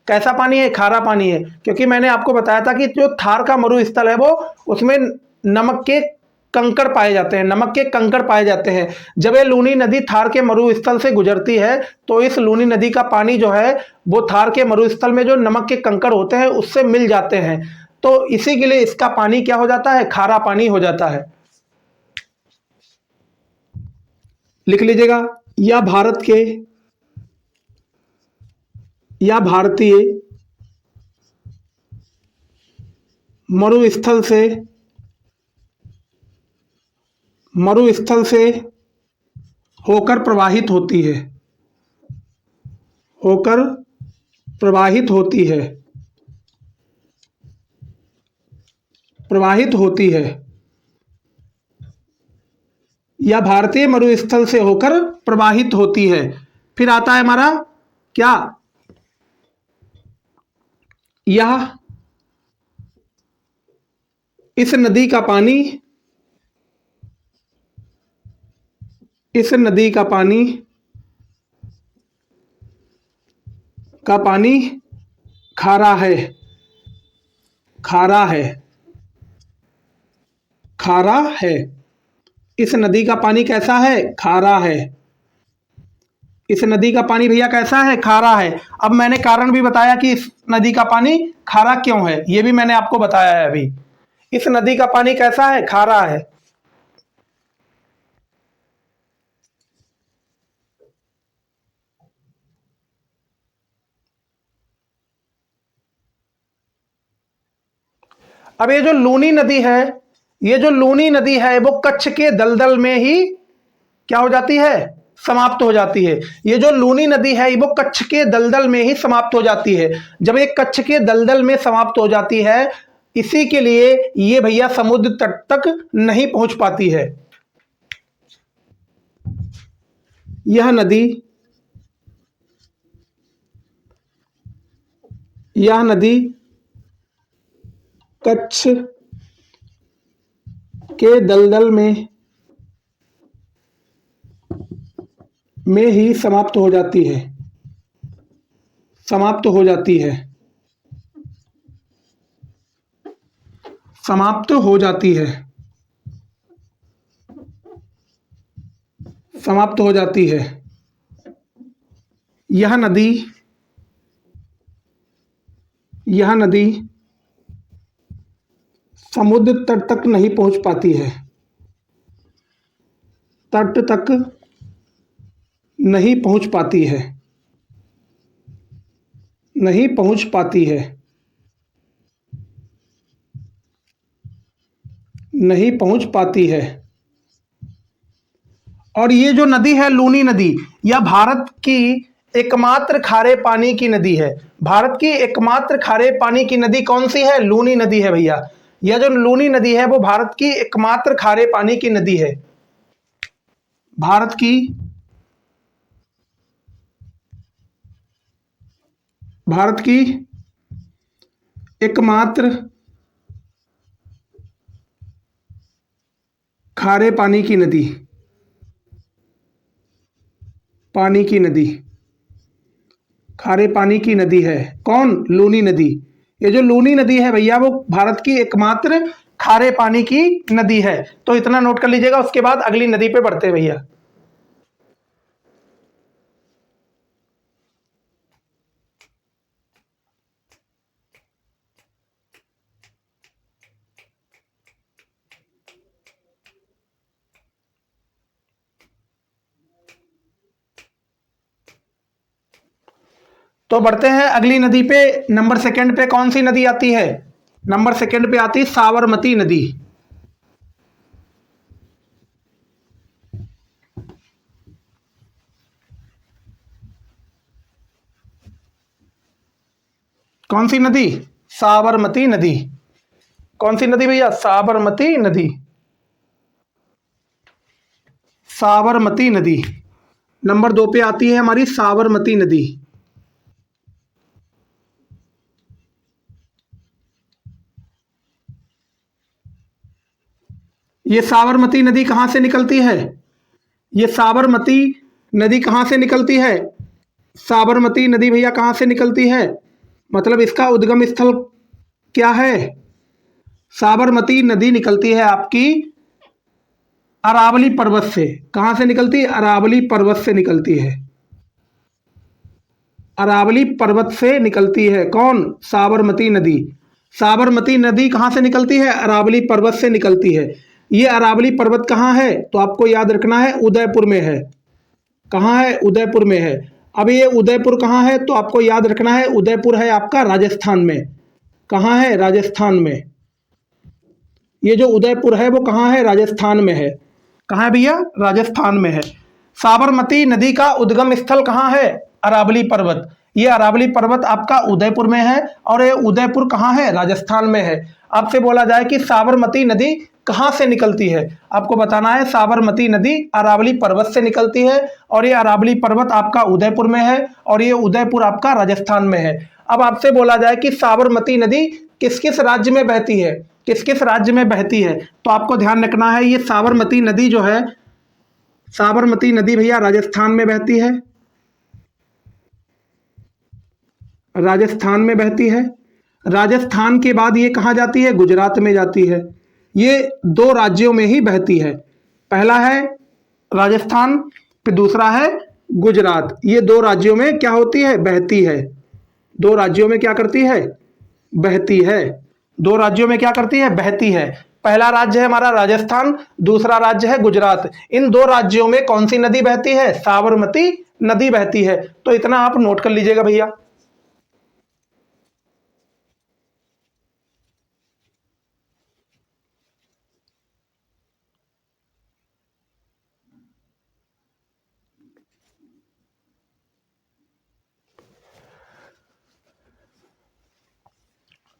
कैसा पानी है? खारा पानी है। क्योंकि मैंने आपको बताया था कि जो थार का मरुस्थल है वो उसमें नमक के कंकड़ पाए जाते हैं। नमक के कंकड़ पाए जाते हैं। जब ये लूनी नदी थार के मरुस्थल से गुजरती है तो इस लूनी नदी का पानी जो है वो थार के मरुस्थल में जो नमक के कंकड़ होते हैं उससे मिल जाते हैं। तो इसी के लिए इसका पानी क्या हो जाता है? खारा पानी हो जाता है। लिख लीजिएगा, या भारत के, या भारतीय मरुस्थल से, मरुस्थल से होकर प्रवाहित होती है। होकर प्रवाहित होती है। प्रवाहित होती है। या भारतीय मरुस्थल से होकर प्रवाहित होती है। फिर आता है हमारा क्या? यह, इस नदी का पानी, इस नदी का पानी का पानी खारा है, खारा है, खारा है। इस नदी का पानी कैसा है? खारा है। इस नदी का पानी भैया कैसा है? खारा है। अब मैंने कारण भी बताया कि इस नदी का पानी खारा क्यों है, ये भी मैंने आपको बताया है अभी। इस नदी का पानी कैसा है? खारा है। अब ये जो लूनी नदी है, ये जो लूनी नदी है वो कच्छ के दलदल में ही क्या हो जाती है? समाप्त हो जाती है। ये जो लूनी नदी है वो कच्छ के दलदल में ही समाप्त हो जाती है। जब ये कच्छ के दलदल में समाप्त हो जाती है, इसी के लिए ये भैया समुद्र तट तक नहीं पहुंच पाती है। यह नदी, यह नदी कच्छ के दलदल में ही समाप्त हो जाती है, समाप्त हो जाती है, समाप्त हो जाती है, समाप्त हो जाती है। यह नदी, यह नदी समुद्र तट तक नहीं पहुंच पाती है, तट तक नहीं पहुंच पाती है, नहीं पहुंच पाती है, नहीं पहुंच पाती है। और ये जो नदी है लूनी नदी, यह भारत की एकमात्र खारे पानी की नदी है। भारत की एकमात्र खारे पानी की नदी कौन सी है? लूनी नदी है भैया। यह जो लूनी नदी है वो भारत की एकमात्र खारे पानी की नदी है। भारत की, भारत की एकमात्र खारे पानी की नदी, पानी की नदी, खारे पानी की नदी है। कौन? लूनी नदी। ये जो लूनी नदी है भैया वो भारत की एकमात्र खारे पानी की नदी है। तो इतना नोट कर लीजिएगा, उसके बाद अगली नदी पे बढ़ते हैं भैया। तो बढ़ते हैं अगली नदी पे। नंबर सेकंड पे कौन सी नदी आती है? नंबर सेकंड पे आती है साबरमती नदी। कौन सी नदी? साबरमती नदी। कौन सी नदी भैया? साबरमती नदी। साबरमती नदी नंबर 2 पे आती है हमारी साबरमती नदी। ये साबरमती नदी कहाँ से निकलती है? ये साबरमती नदी कहाँ से निकलती है? साबरमती नदी भैया कहाँ से निकलती है? मतलब इसका उद्गम स्थल क्या है? साबरमती नदी निकलती है आपकी अरावली पर्वत से। कहाँ से निकलती है? अरावली पर्वत से निकलती है। अरावली पर्वत से निकलती है। कौन? साबरमती नदी। साबरमती नदी कहाँ से निकलती है? अरावली पर्वत से निकलती है। ये अरावली पर्वत कहाँ है? तो आपको याद रखना है उदयपुर में है। कहाँ है? उदयपुर में है। अब ये उदयपुर कहाँ है? तो आपको याद रखना है उदयपुर है आपका राजस्थान में। कहाँ है? राजस्थान में। ये जो उदयपुर है वो कहाँ है? राजस्थान में है। कहाँ है भैया? राजस्थान में है। साबरमती नदी का उद्गम स्थल कहाँ है? अरावली पर्वत। ये अरावली पर्वत आपका उदयपुर में है और ये उदयपुर कहाँ है? राजस्थान में है। आपसे बोला जाए कि साबरमती नदी कहाँ से निकलती है, आपको बताना है साबरमती नदी अरावली पर्वत से निकलती है और ये अरावली पर्वत आपका उदयपुर में है और ये उदयपुर आपका राजस्थान में है। अब आपसे बोला जाए कि साबरमती नदी किस किस राज्य में बहती है, किस किस राज्य में बहती है, तो आपको ध्यान रखना है ये साबरमती नदी जो है, साबरमती नदी भैया राजस्थान में बहती है। राजस्थान में बहती है। राजस्थान के बाद ये कहाँ जाती है? गुजरात में जाती है। ये दो राज्यों में ही बहती है। पहला है राजस्थान, फिर दूसरा है गुजरात। ये दो राज्यों में क्या होती है? बहती है। दो राज्यों में क्या करती है? बहती है। दो राज्यों में क्या करती है? बहती है। पहला राज्य है हमारा राजस्थान, दूसरा राज्य है गुजरात। इन दो राज्यों में कौन सी नदी बहती है? साबरमती नदी बहती है। तो इतना आप नोट कर लीजिएगा भैया।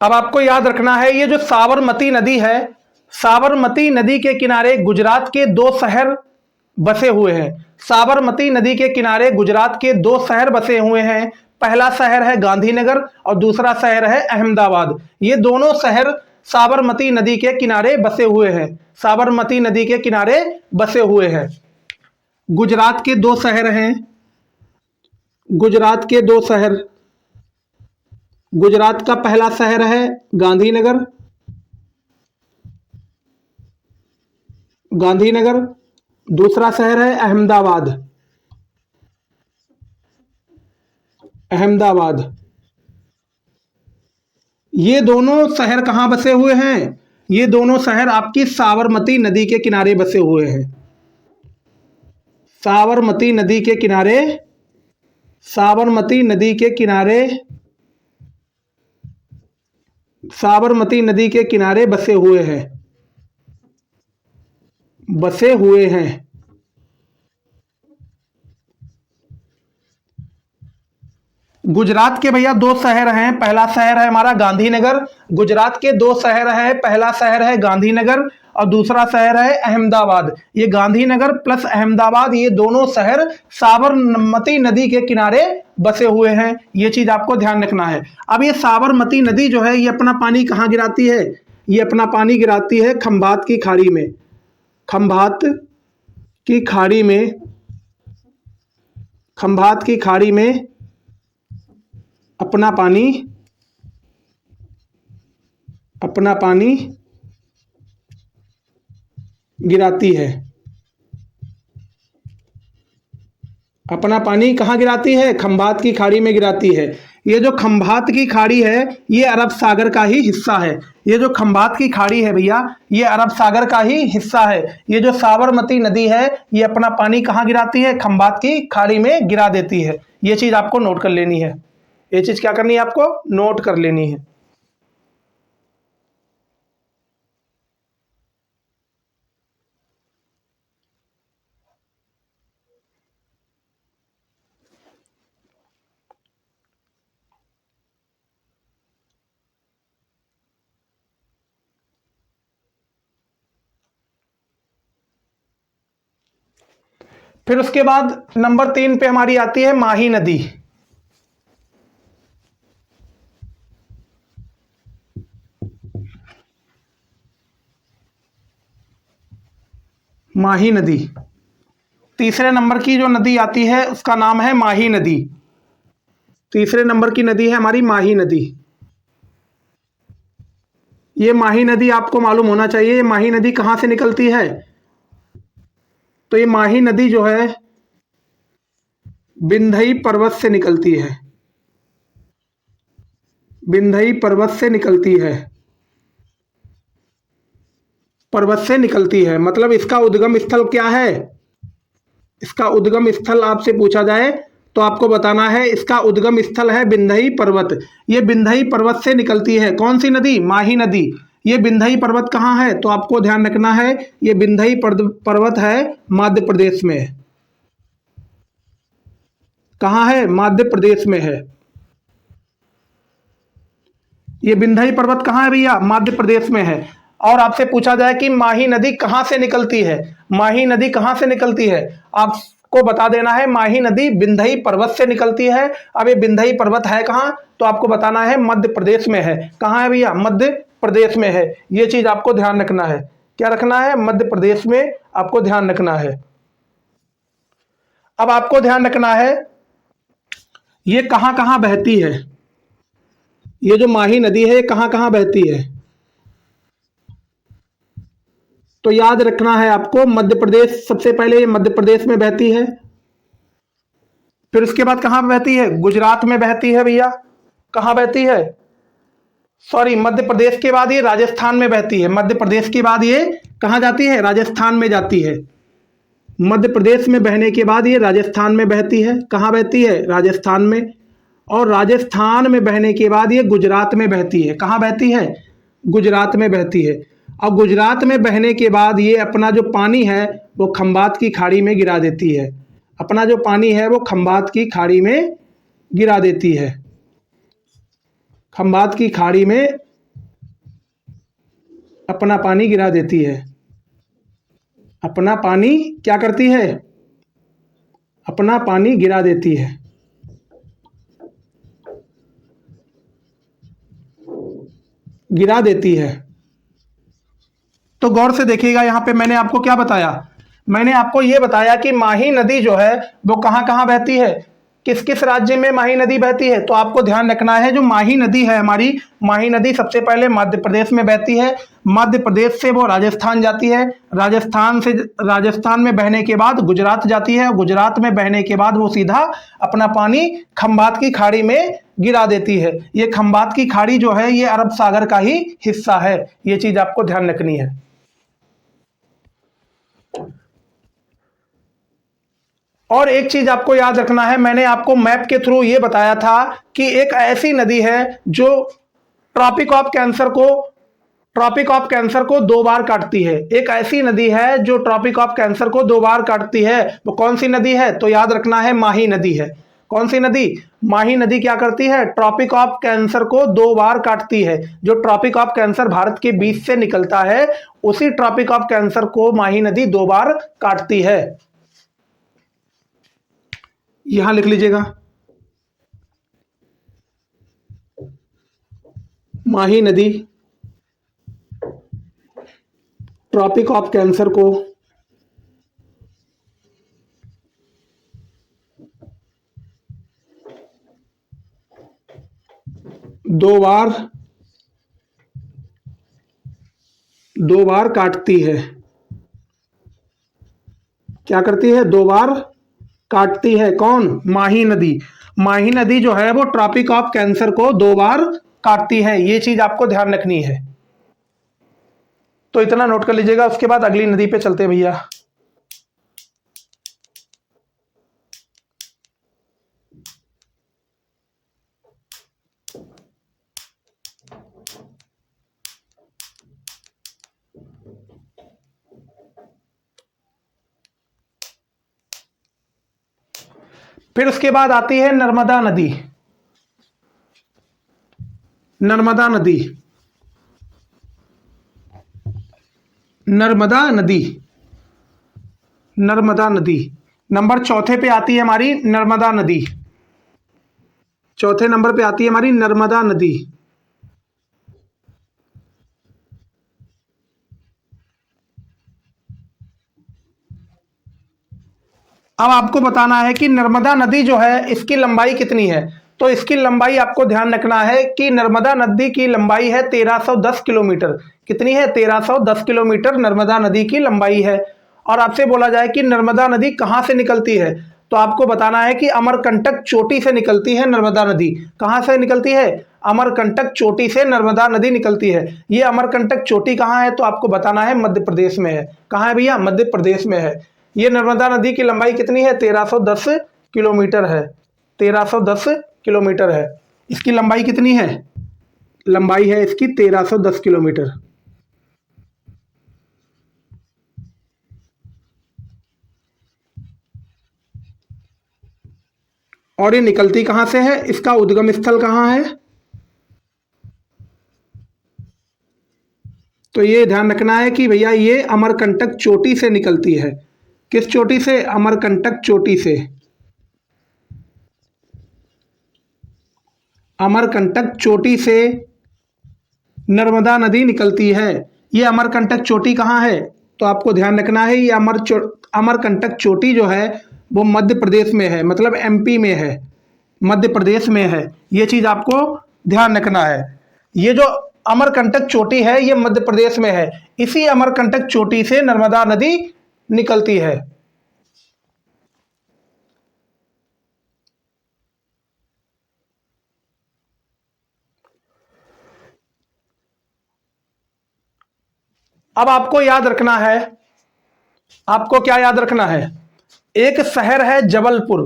अब आपको याद रखना है, ये जो साबरमती नदी है, साबरमती नदी के किनारे गुजरात के दो शहर बसे हुए हैं। साबरमती नदी के किनारे गुजरात के दो शहर बसे हुए हैं। पहला शहर है गांधीनगर और दूसरा शहर है अहमदाबाद। ये दोनों शहर साबरमती नदी के किनारे बसे हुए हैं। साबरमती नदी के किनारे बसे हुए हैं। गुजरात के दो शहर हैं। गुजरात के दो शहर, गुजरात का पहला शहर है गांधीनगर, गांधीनगर। दूसरा शहर है अहमदाबाद, अहमदाबाद। ये दोनों शहर कहाँ बसे हुए हैं? ये दोनों शहर आपकी साबरमती नदी के किनारे बसे हुए हैं। साबरमती नदी के किनारे, साबरमती नदी के किनारे, साबरमती नदी के किनारे बसे हुए हैं, बसे हुए हैं। गुजरात के भैया दो शहर हैं। पहला शहर है हमारा गांधीनगर। गुजरात के दो शहर हैं। पहला शहर है गांधीनगर और दूसरा शहर है अहमदाबाद। ये गांधीनगर प्लस अहमदाबाद, ये दोनों शहर साबरमती नदी के किनारे बसे हुए हैं। ये चीज आपको ध्यान रखना है। अब ये साबरमती नदी जो है, ये अपना पानी कहाँ गिराती है? ये अपना पानी गिराती है खंभात की खाड़ी में। खंभात की खाड़ी में, खंभात की खाड़ी में अपना पानी, अपना पानी गिराती है। अपना पानी कहाँ गिराती है? खंभात की खाड़ी में गिराती है। ये जो खंभात की खाड़ी है, ये अरब सागर का ही हिस्सा है। ये जो खंभात की खाड़ी है भैया, ये अरब सागर का ही हिस्सा है। ये जो साबरमती नदी है, ये अपना पानी कहाँ गिराती है? खंभात की खाड़ी में गिरा देती है। ये चीज आपको नोट कर लेनी है। ये चीज क्या करनी है? आपको नोट कर लेनी है। फिर उसके बाद नंबर 3 पे हमारी आती है माही नदी। माही नदी तीसरे नंबर की जो नदी आती है, उसका नाम है माही नदी। तीसरे नंबर की नदी है हमारी माही नदी। ये माही नदी आपको मालूम होना चाहिए, ये माही नदी कहाँ से निकलती है? तो ये माही नदी जो है विंध्य पर्वत से निकलती है। विंध्य पर्वत से निकलती है। पर्वत से निकलती है, मतलब इसका उद्गम स्थल क्या है? इसका उद्गम स्थल आपसे पूछा जाए तो आपको बताना है, इसका उद्गम स्थल है विंध्य पर्वत। ये विंध्य पर्वत से निकलती है। कौन सी नदी? माही नदी। ये विंध्य पर्वत कहाँ है? तो आपको ध्यान रखना है, ये विंध्य पर्वत है मध्य प्रदेश में। कहाँ है? मध्य प्रदेश में है। ये विंध्य पर्वत कहाँ है भैया? मध्य प्रदेश में है। और आपसे पूछा जाए कि माही नदी कहाँ से निकलती है? माही नदी कहाँ से निकलती है? आपको बता देना है, माही नदी विंध्य पर्वत से निकलती है। अब ये विंध्य पर्वत है कहाँ? तो आपको बताना है मध्य प्रदेश में है। कहाँ है भैया? मध्य प्रदेश में है। ये चीज आपको ध्यान रखना है। क्या रखना है? मध्य प्रदेश में आपको ध्यान रखना है। अब आपको ध्यान रखना है, ये कहाँ कहाँ बहती है। ये जो माही नदी है ये कहाँ कहाँ बहती है? तो याद रखना है आपको, मध्य प्रदेश सबसे पहले, ये मध्य प्रदेश में बहती है। फिर उसके बाद कहाँ बहती है? गुजरात में बहती है भैया। कहाँ बहती है? सॉरी, मध्य प्रदेश के बाद ये राजस्थान में बहती है। मध्य प्रदेश के बाद ये कहाँ जाती है? राजस्थान में जाती है। मध्य प्रदेश में बहने के बाद ये राजस्थान में बहती है। कहाँ बहती है? राजस्थान में। और राजस्थान में बहने के बाद ये गुजरात में बहती है। कहाँ बहती है? गुजरात में बहती है। और गुजरात में बहने के बाद ये अपना जो पानी है वो खंबात की खाड़ी में गिरा देती है। अपना जो पानी है वो खंबात की खाड़ी में गिरा देती है। खंबात की खाड़ी में अपना पानी गिरा देती है। अपना पानी क्या करती है? अपना पानी गिरा देती है। गिरा देती है। तो गौर से देखिएगा, यहाँ पे मैंने आपको क्या बताया? मैंने आपको ये बताया कि माही नदी जो है वो कहाँ कहाँ बहती है, किस किस राज्य में माही नदी बहती है। तो आपको ध्यान रखना है, जो माही नदी है हमारी, माही नदी सबसे पहले मध्य प्रदेश में बहती है। मध्य प्रदेश से वो राजस्थान जाती है। राजस्थान में बहने के बाद गुजरात जाती है। गुजरात में बहने के बाद वो सीधा अपना पानी खंबात की खाड़ी में गिरा देती है। ये खंबात की खाड़ी जो है ये अरब सागर का ही हिस्सा है। ये चीज आपको ध्यान रखनी है। और एक चीज आपको याद रखना है, मैंने आपको मैप के थ्रू ये बताया था कि एक ऐसी नदी है जो ट्रॉपिक ऑफ कैंसर को दो बार काटती है। एक ऐसी नदी है जो ट्रॉपिक ऑफ कैंसर को दो बार काटती है। वो कौन सी नदी है? तो याद रखना है, माही नदी है। कौन सी नदी? माही नदी क्या करती है? ट्रॉपिक ऑफ कैंसर को दो बार काटती है। जो ट्रॉपिक ऑफ कैंसर भारत के बीच से निकलता है, उसी ट्रॉपिक ऑफ कैंसर को माही नदी दो बार काटती है। यहां लिख लीजिएगा, माही नदी ट्रॉपिक ऑफ कैंसर को दो बार काटती है। क्या करती है? दो बार काटती है। कौन? माही नदी। माही नदी जो है वो ट्रॉपिक ऑफ कैंसर को दो बार काटती है। ये चीज आपको ध्यान रखनी है। तो इतना नोट कर लीजिएगा। उसके बाद अगली नदी पे चलते हैं भैया। फिर उसके बाद आती है नर्मदा नदी। नर्मदा नदी, नर्मदा नदी, नर्मदा नदी नंबर चौथे पे आती है हमारी नर्मदा नदी। चौथे नंबर पे आती है हमारी नर्मदा नदी। अब आपको बताना है कि नर्मदा नदी जो है इसकी लंबाई कितनी है। तो इसकी लंबाई आपको ध्यान रखना है कि नर्मदा नदी की लंबाई है 1310 किलोमीटर। कितनी है? 1310 किलोमीटर नर्मदा नदी की लंबाई है। और आपसे बोला जाए कि नर्मदा नदी कहाँ से निकलती है, तो आपको बताना है कि अमरकंटक चोटी से निकलती है नर्मदा नदी। कहाँ से निकलती है? अमरकंटक चोटी से नर्मदा नदी निकलती है। ये अमरकंटक चोटी कहाँ है? तो आपको बताना है मध्य प्रदेश में है। कहाँ है भैया? मध्य प्रदेश में है। ये नर्मदा नदी की लंबाई कितनी है? 1310 किलोमीटर है। 1310 किलोमीटर है। इसकी लंबाई कितनी है? लंबाई है इसकी 1310 किलोमीटर। और ये निकलती कहाँ से है? इसका उद्गम स्थल कहाँ है? तो ये ध्यान रखना है कि भैया ये अमरकंटक चोटी से निकलती है। किस चोटी से? अमरकंटक चोटी से। अमरकंटक चोटी से नर्मदा नदी निकलती है। ये अमरकंटक चोटी कहाँ है? तो आपको ध्यान रखना है, ये अमरकंटक चोटी जो है वो मध्य प्रदेश में है, मतलब एमपी में है, मध्य प्रदेश में है। ये चीज़ आपको ध्यान रखना है। ये जो अमरकंटक चोटी है ये मध्य प्रदेश में है। इसी अमरकंटक चोटी से नर्मदा नदी निकलती है। अब आपको याद रखना है, आपको क्या याद रखना है, एक शहर है जबलपुर।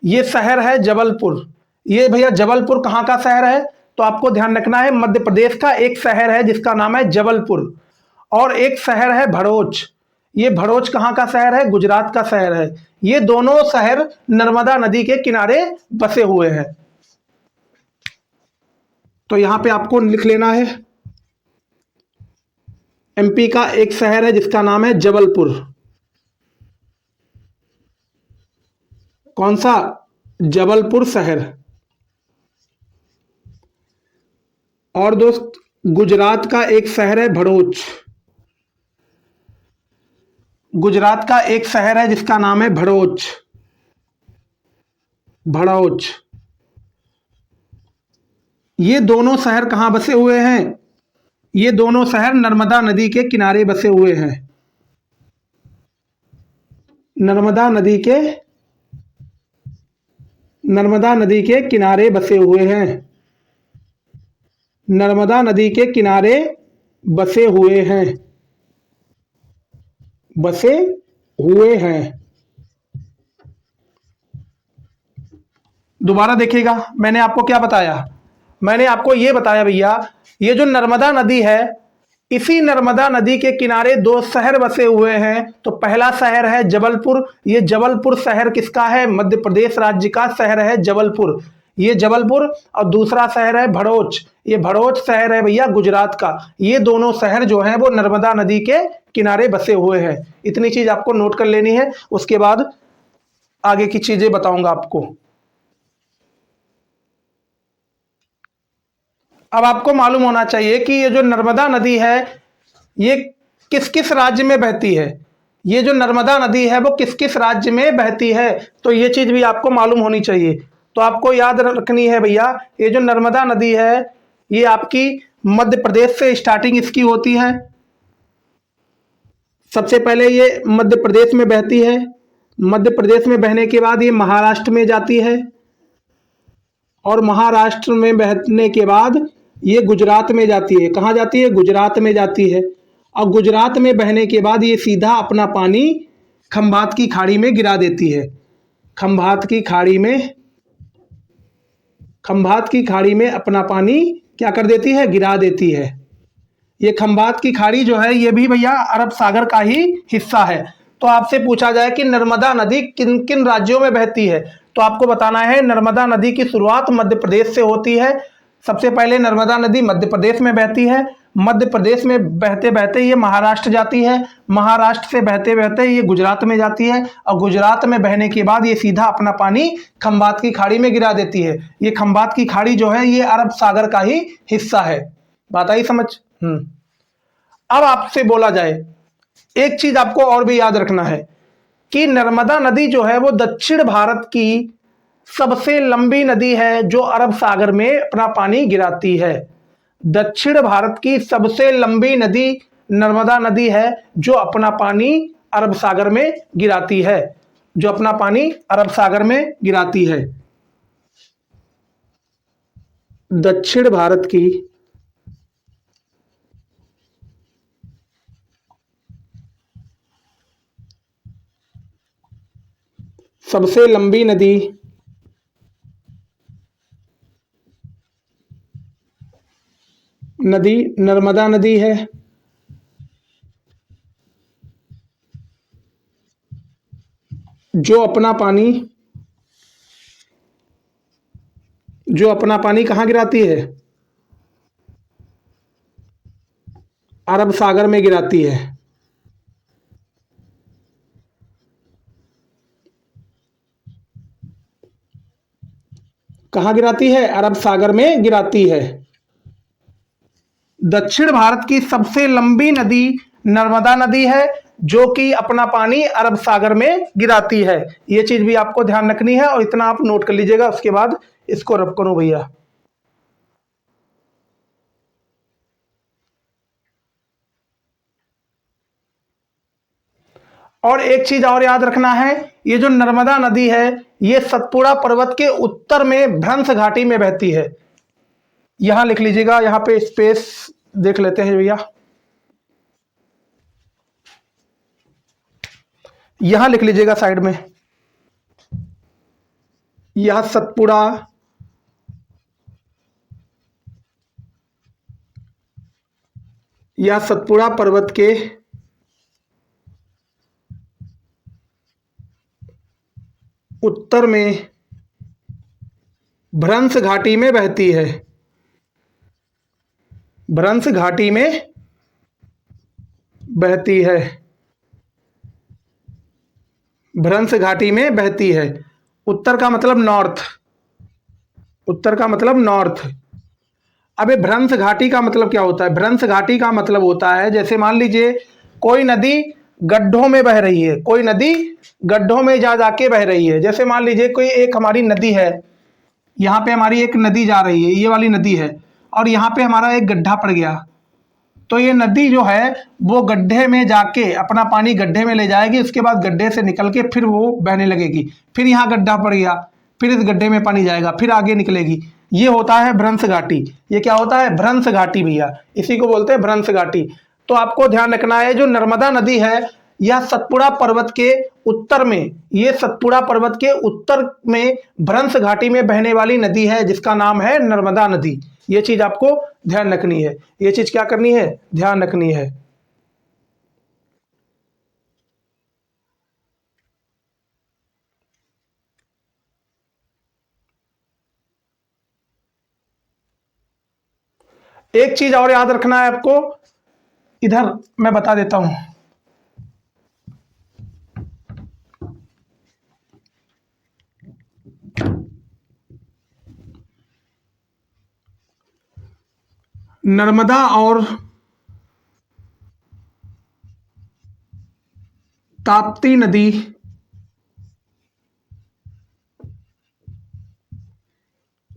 ये शहर है जबलपुर। ये भैया जबलपुर कहाँ का शहर है? तो आपको ध्यान रखना है मध्य प्रदेश का एक शहर है जिसका नाम है जबलपुर। और एक शहर है भरूच। ये भरूच कहाँ का शहर है? गुजरात का शहर है। ये दोनों शहर नर्मदा नदी के किनारे बसे हुए हैं। तो यहां पे आपको लिख लेना है, एमपी का एक शहर है जिसका नाम है जबलपुर। कौन सा? जबलपुर शहर। और दोस्त गुजरात का एक शहर है भरूच। गुजरात का एक शहर है जिसका नाम है भरूच। भरूच। ये दोनों शहर कहां बसे हुए हैं? ये दोनों शहर नर्मदा नदी के किनारे बसे हुए हैं। नर्मदा नदी के किनारे बसे हुए हैं। नर्मदा नदी के किनारे बसे हुए हैं। बसे हुए हैं। दोबारा देखिएगा, मैंने आपको क्या बताया? मैंने आपको ये बताया भैया, ये जो नर्मदा नदी है, इसी नर्मदा नदी के किनारे दो शहर बसे हुए हैं। तो पहला शहर है जबलपुर। ये जबलपुर शहर किसका है? मध्य प्रदेश राज्य का शहर है जबलपुर। ये जबलपुर। और दूसरा शहर है भरूच। ये भरूच शहर है भैया गुजरात का। ये दोनों शहर जो हैं वो नर्मदा नदी के किनारे बसे हुए हैं। इतनी चीज आपको नोट कर लेनी है, उसके बाद आगे की चीजें बताऊंगा आपको। अब आपको मालूम होना चाहिए कि ये जो नर्मदा नदी है ये किस किस राज्य में बहती है। ये जो नर्मदा नदी है वो किस किस राज्य में बहती है, तो ये चीज भी आपको मालूम होनी चाहिए। तो आपको याद रखनी है भैया, ये जो नर्मदा नदी है ये आपकी मध्य प्रदेश से स्टार्टिंग इसकी होती है। सबसे पहले ये मध्य प्रदेश में बहती है। मध्य प्रदेश में बहने के बाद ये महाराष्ट्र में जाती है। और महाराष्ट्र में बहने के बाद ये गुजरात में जाती है। कहाँ जाती है? गुजरात में जाती है। और गुजरात में बहने के बाद ये सीधा अपना पानी खंभात की खाड़ी में गिरा देती है। खंभात की खाड़ी में अपना पानी क्या कर देती है? गिरा देती है। ये खंभात की खाड़ी जो है ये भी भैया अरब सागर का ही हिस्सा है। तो आपसे पूछा जाए कि नर्मदा नदी किन किन राज्यों में बहती है, तो आपको बताना है नर्मदा नदी की शुरुआत मध्य प्रदेश से होती है। सबसे पहले नर्मदा नदी मध्य प्रदेश में बहती है। मध्य प्रदेश में बहते बहते ये महाराष्ट्र जाती है। महाराष्ट्र से बहते बहते ये गुजरात में जाती है। और गुजरात में बहने के बाद ये सीधा अपना पानी खंभात की खाड़ी में गिरा देती है। ये खंभात की खाड़ी जो है ये अरब सागर का ही हिस्सा है। बात आई समझ? अब आपसे बोला जाए, एक चीज आपको और भी याद रखना है कि नर्मदा नदी जो है वो दक्षिण भारत की सबसे लंबी नदी है जो अरब सागर में अपना पानी गिराती है। दक्षिण भारत की सबसे लंबी नदी नर्मदा नदी है जो अपना पानी अरब सागर में गिराती है। जो अपना पानी अरब सागर में गिराती है। दक्षिण भारत की सबसे लंबी नदी नर्मदा नदी है। जो अपना पानी कहाँ गिराती है? अरब सागर में गिराती है। कहाँ गिराती है? अरब सागर में गिराती है। दक्षिण भारत की सबसे लंबी नदी नर्मदा नदी है जो कि अपना पानी अरब सागर में गिराती है। ये चीज भी आपको ध्यान रखनी है और इतना आप नोट कर लीजिएगा। उसके बाद इसको रब करो भैया। और एक चीज और याद रखना है, ये जो नर्मदा नदी है ये सतपुड़ा पर्वत के उत्तर में भ्रंश घाटी में बहती है। यहां लिख लीजिएगा, यहां पे स्पेस देख लेते हैं भैया, यहां लिख लीजिएगा साइड में, यह सतपुड़ा पर्वत के उत्तर में भ्रंश घाटी में बहती है। भ्रंश घाटी में बहती है। भ्रंश घाटी में बहती है। उत्तर का मतलब नॉर्थ। उत्तर का मतलब नॉर्थ। अबे भ्रंश घाटी का मतलब क्या होता है? भ्रंश घाटी का मतलब होता है, जैसे मान लीजिए कोई नदी गड्ढों में बह रही है, कोई नदी गड्ढों में जा जाके बह रही है। जैसे मान लीजिए कोई एक हमारी नदी है, यहाँ पे हमारी एक नदी जा रही है, ये वाली नदी है, और यहाँ पे हमारा एक गड्ढा पड़ गया, तो ये नदी जो है वो गड्ढे में जाके अपना पानी गड्ढे में ले जाएगी, उसके बाद गड्ढे से निकल के फिर वो बहने लगेगी। फिर यहाँ गड्ढा पड़ गया, फिर इस गड्ढे में पानी जाएगा, फिर आगे निकलेगी। ये होता है भ्रंश घाटी। ये क्या होता है? भ्रंश घाटी भैया, इसी को बोलते हैं भ्रंश घाटी। तो आपको ध्यान रखना है, जो नर्मदा नदी है यह सतपुड़ा पर्वत के उत्तर में, ये सतपुड़ा पर्वत के उत्तर में भ्रंश घाटी में बहने वाली नदी है, जिसका नाम है नर्मदा नदी। ये चीज आपको ध्यान रखनी है। ये चीज क्या करनी है? ध्यान रखनी है। एक चीज और याद रखना है आपको, इधर मैं बता देता हूं। नर्मदा और ताप्ती नदी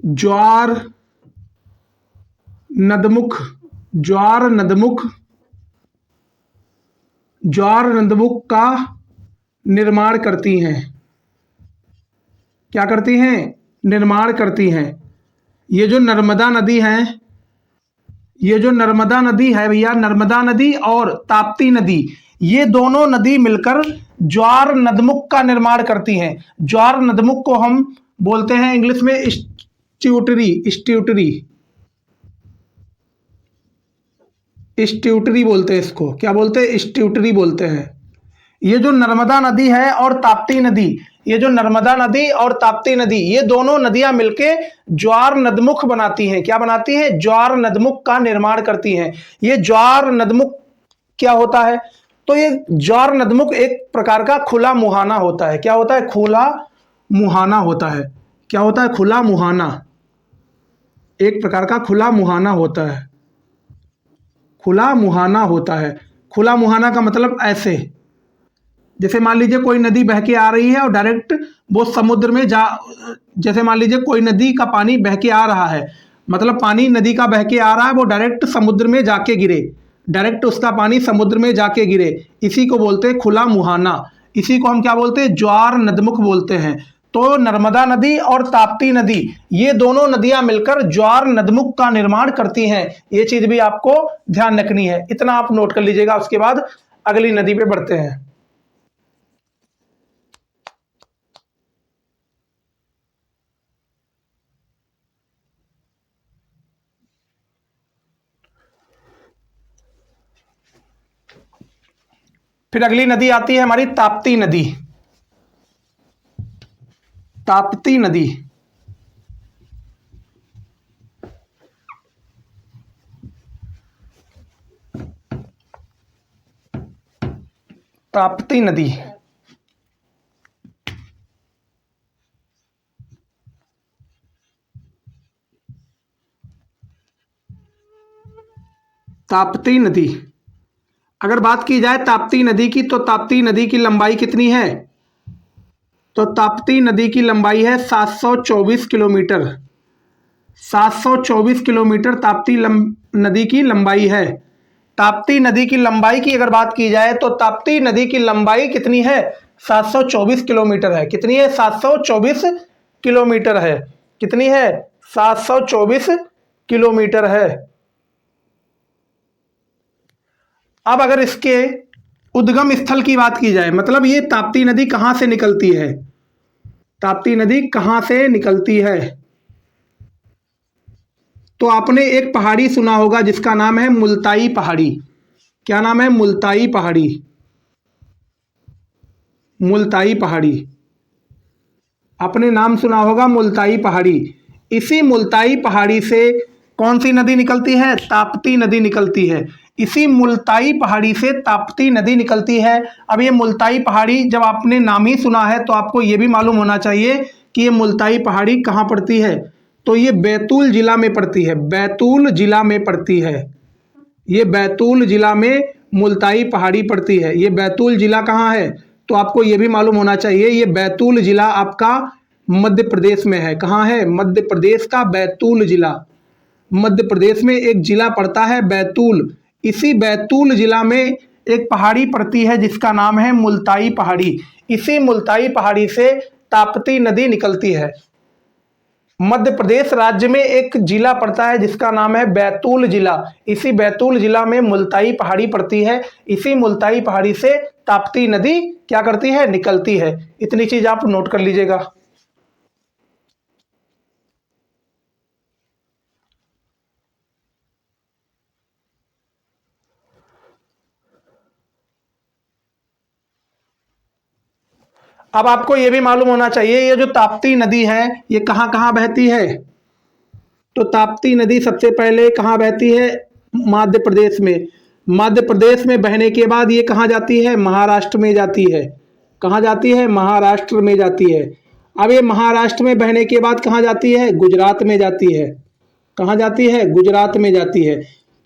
ज्वार नदमुख का निर्माण करती हैं। क्या करती हैं? निर्माण करती हैं। ये जो नर्मदा नदी है, ये जो नर्मदा नदी है भैया, नर्मदा नदी और ताप्ती नदी, ये दोनों नदी मिलकर ज्वार नदमुख का निर्माण करती हैं। ज्वार नदमुख को हम बोलते हैं इंग्लिश में स्ट्यूटरी बोलते हैं इसको। क्या बोलते हैं? स्ट्यूटरी बोलते हैं। ये जो नर्मदा नदी है और ताप्ती नदी, ये जो नर्मदा नदी और ताप्ती नदी, ये दोनों नदियां मिलके ज्वार नदमुख बनाती हैं। क्या बनाती हैं? ज्वार नदमुख का निर्माण करती हैं। ये ज्वार नदमुख क्या होता है? तो ये ज्वार नदमुख एक प्रकार का खुला मुहाना होता है। क्या होता है? खुला मुहाना होता है। क्या होता है? खुला मुहाना। एक प्रकार का खुला मुहाना होता है। खुला मुहाना होता है। खुला मुहाना का मतलब ऐसे, जैसे मान लीजिए कोई नदी बह के आ रही है और डायरेक्ट वो समुद्र में जैसे मान लीजिए कोई नदी का पानी बह के आ रहा है, मतलब पानी नदी का बह के आ रहा है, वो डायरेक्ट समुद्र में जाके गिरे, डायरेक्ट उसका पानी समुद्र में जाके गिरे, इसी को बोलते हैं खुला मुहाना। इसी को हम क्या बोलते हैं? ज्वार नदमुख बोलते हैं। तो नर्मदा नदी और ताप्ती नदी, ये दोनों नदियां मिलकर ज्वार नदमुख का निर्माण करती हैं। ये चीज भी आपको ध्यान रखनी है। इतना आप नोट कर लीजिएगा। उसके बाद अगली नदी पे बढ़ते हैं। फिर अगली नदी आती है हमारी ताप्ती नदी। ताप्ती नदी, ताप्ती नदी, ताप्ती नदी। अगर बात की जाए ताप्ती नदी की, तो ताप्ती नदी की लंबाई कितनी है? तो ताप्ती नदी की लंबाई है 724 किलोमीटर। 724 किलोमीटर ताप्ती नदी की लंबाई है। ताप्ती नदी की लंबाई की अगर बात की जाए तो ताप्ती नदी की लंबाई कितनी है? 724 किलोमीटर है। कितनी है? 724 किलोमीटर है। कितनी है? 724 किलोमीटर है। अब अगर इसके उद्गम स्थल की बात की जाए, मतलब ये ताप्ती नदी कहां से निकलती है? ताप्ती नदी कहां से निकलती है? तो आपने एक पहाड़ी सुना होगा जिसका नाम है मुल्ताई पहाड़ी। क्या नाम है? मुल्ताई पहाड़ी। मुल्ताई पहाड़ी आपने नाम सुना होगा, मुल्ताई पहाड़ी। इसी मुल्ताई पहाड़ी से कौन सी नदी निकलती है? ताप्ती नदी निकलती है। इसी मुल्ताई पहाड़ी से ताप्ती नदी निकलती है। अब ये मुल्ताई पहाड़ी जब आपने नाम ही सुना है तो आपको ये भी मालूम होना चाहिए कि ये मुल्ताई पहाड़ी कहाँ पड़ती है। तो ये बैतूल जिला में पड़ती है। बैतूल जिला में पड़ती है। ये बैतूल जिला में मुल्ताई पहाड़ी पड़ती है। ये बैतूल जिला कहाँ है? तो आपको ये भी मालूम होना चाहिए, ये बैतूल जिला आपका मध्य प्रदेश में है। कहाँ है? मध्य प्रदेश का बैतूल जिला। मध्य प्रदेश में एक जिला पड़ता है बैतूल। इसी बैतूल जिला में एक पहाड़ी पड़ती है जिसका नाम है मुल्ताई पहाड़ी। इसी मुल्ताई पहाड़ी से ताप्ती नदी निकलती है। मध्य प्रदेश राज्य में एक जिला पड़ता है जिसका नाम है बैतूल जिला। इसी बैतूल जिला में मुल्ताई पहाड़ी पड़ती है। इसी मुल्ताई पहाड़ी से ताप्ती नदी क्या करती है? निकलती है। इतनी चीज आप नोट कर लीजिएगा। अब आपको यह भी मालूम होना चाहिए, ये जो ताप्ती नदी है ये कहाँ कहाँ बहती है? तो ताप्ती नदी सबसे पहले कहाँ बहती है? मध्य प्रदेश में। मध्य प्रदेश में बहने के बाद ये कहाँ जाती है? महाराष्ट्र में जाती है। कहाँ जाती है? महाराष्ट्र में जाती है। अब ये महाराष्ट्र में बहने के बाद कहाँ जाती है? गुजरात में जाती है। कहाँ जाती है? गुजरात में जाती है।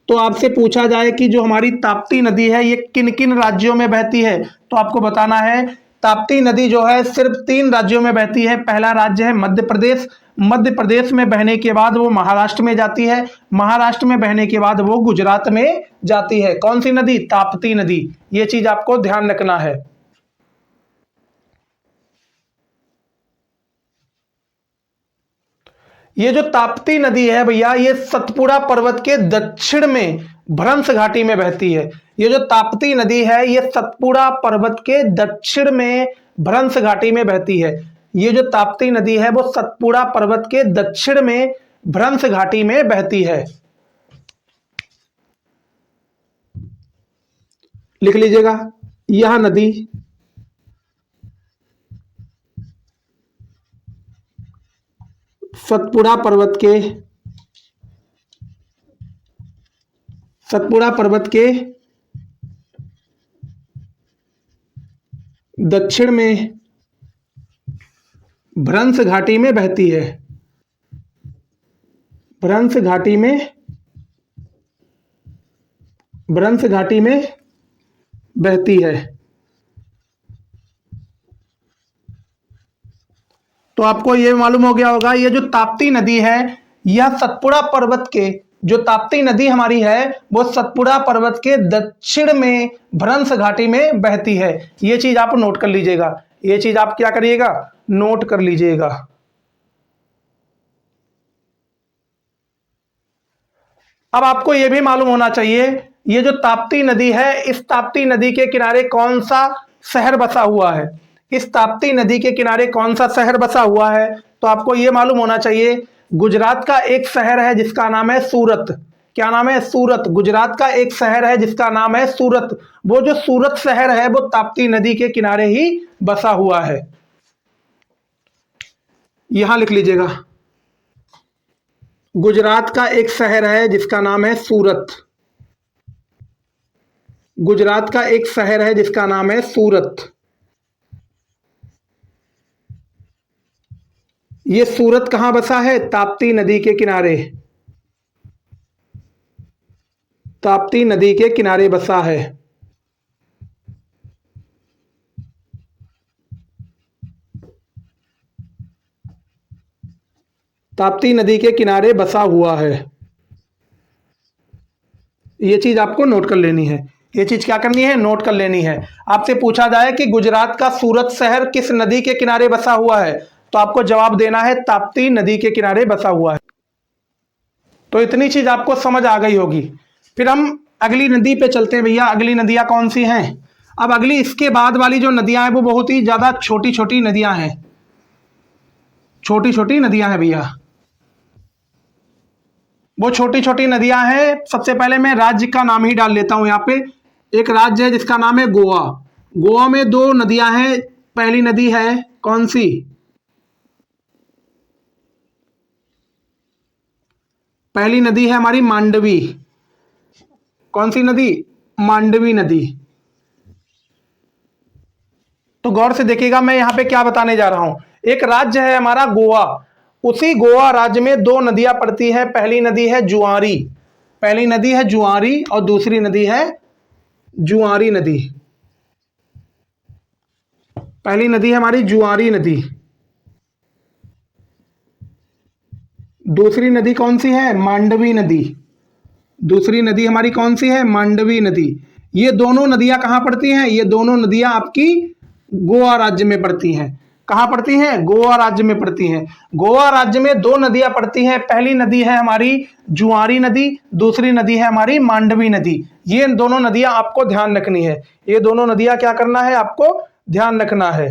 तो आपसे पूछा जाए कि जो हमारी ताप्ती नदी है ये किन किन राज्यों में बहती है, तो आपको बताना है ताप्ती नदी जो है सिर्फ 3 राज्यों में बहती है। पहला राज्य है मध्य प्रदेश। मध्य प्रदेश में बहने के बाद वो महाराष्ट्र में जाती है। महाराष्ट्र में बहने के बाद वो गुजरात में जाती है। कौन सी नदी? ताप्ती नदी। ये चीज आपको ध्यान रखना है। ये जो ताप्ती नदी है भैया, ये सतपुड़ा पर्वत के दक्षिण में भ्रंश घाटी में बहती है। ये जो ताप्ती नदी है ये सतपुड़ा पर्वत के दक्षिण में भ्रंश घाटी में बहती है। ये जो ताप्ती नदी है वो सतपुड़ा पर्वत के दक्षिण में भ्रंश घाटी में बहती है। लिख लीजिएगा, यह नदी सतपुड़ा पर्वत के सतपुड़ा पर्वत के दक्षिण में भ्रंश घाटी में बहती है। भ्रंश घाटी में भ्रंश घाटी में बहती है। तो आपको ये मालूम हो गया होगा, ये जो ताप्ती नदी है यह सतपुड़ा पर्वत के जो ताप्ती नदी हमारी है वो सतपुड़ा पर्वत के दक्षिण में भ्रंश घाटी में बहती है। ये चीज आप नोट कर लीजिएगा। ये चीज आप क्या करिएगा? नोट कर लीजिएगा। अब आपको यह भी मालूम होना चाहिए, ये जो ताप्ती नदी है इस ताप्ती नदी के किनारे कौन सा शहर बसा हुआ है? इस ताप्ती नदी के किनारे कौन सा शहर बसा हुआ है? तो आपको यह मालूम होना चाहिए, गुजरात का एक शहर है जिसका नाम है सूरत। क्या नाम है? सूरत। गुजरात का एक शहर है जिसका नाम है सूरत। वो जो सूरत शहर है वो ताप्ती नदी के किनारे ही बसा हुआ है। यहां लिख लीजिएगा, गुजरात का एक शहर है जिसका नाम है सूरत। गुजरात का एक शहर है जिसका नाम है सूरत। ये सूरत कहां बसा है? ताप्ती नदी के किनारे। ताप्ती नदी के किनारे बसा है। ताप्ती नदी के किनारे बसा हुआ है। ये चीज आपको नोट कर लेनी है। ये चीज क्या करनी है, नोट कर लेनी है। आपसे पूछा जाए कि गुजरात का सूरत शहर किस नदी के किनारे बसा हुआ है, तो आपको जवाब देना है ताप्ती नदी के किनारे बसा हुआ है। तो इतनी चीज आपको समझ आ गई होगी। फिर हम अगली नदी पे चलते हैं भैया। अगली नदियां कौन सी हैं? अब अगली इसके बाद वाली जो नदियां हैं वो बहुत ही ज्यादा छोटी छोटी नदियां हैं, छोटी छोटी नदियां हैं भैया। वो छोटी छोटी नदियां हैं। सबसे पहले मैं राज्य का नाम ही डाल लेता हूं यहाँ पे। एक राज्य है जिसका नाम है गोवा। गोवा में दो नदियां हैं। पहली नदी है कौन सी? पहली नदी है हमारी मांडवी। कौन सी नदी? मांडवी नदी। तो गौर से देखिएगा मैं यहाँ पे क्या बताने जा रहा हूं। एक राज्य है हमारा गोवा, उसी गोवा राज्य में दो नदियां पड़ती हैं। पहली नदी है जुआरी, पहली नदी है जुआरी और दूसरी नदी है जुआरी नदी। पहली नदी है हमारी जुआरी नदी। दूसरी नदी कौन सी है? मांडवी नदी। दूसरी नदी हमारी कौन सी है? मांडवी नदी। ये दोनों नदियां कहां पड़ती हैं? ये दोनों नदियां आपकी गोवा राज्य में पड़ती हैं। कहां पड़ती हैं? गोवा राज्य में पड़ती हैं। गोवा राज्य में दो नदियां पड़ती हैं। पहली नदी है हमारी जुआरी नदी, दूसरी नदी है हमारी मांडवी नदी। ये दोनों नदियां आपको ध्यान रखनी है। ये दोनों नदियां क्या करना है? आपको ध्यान रखना है।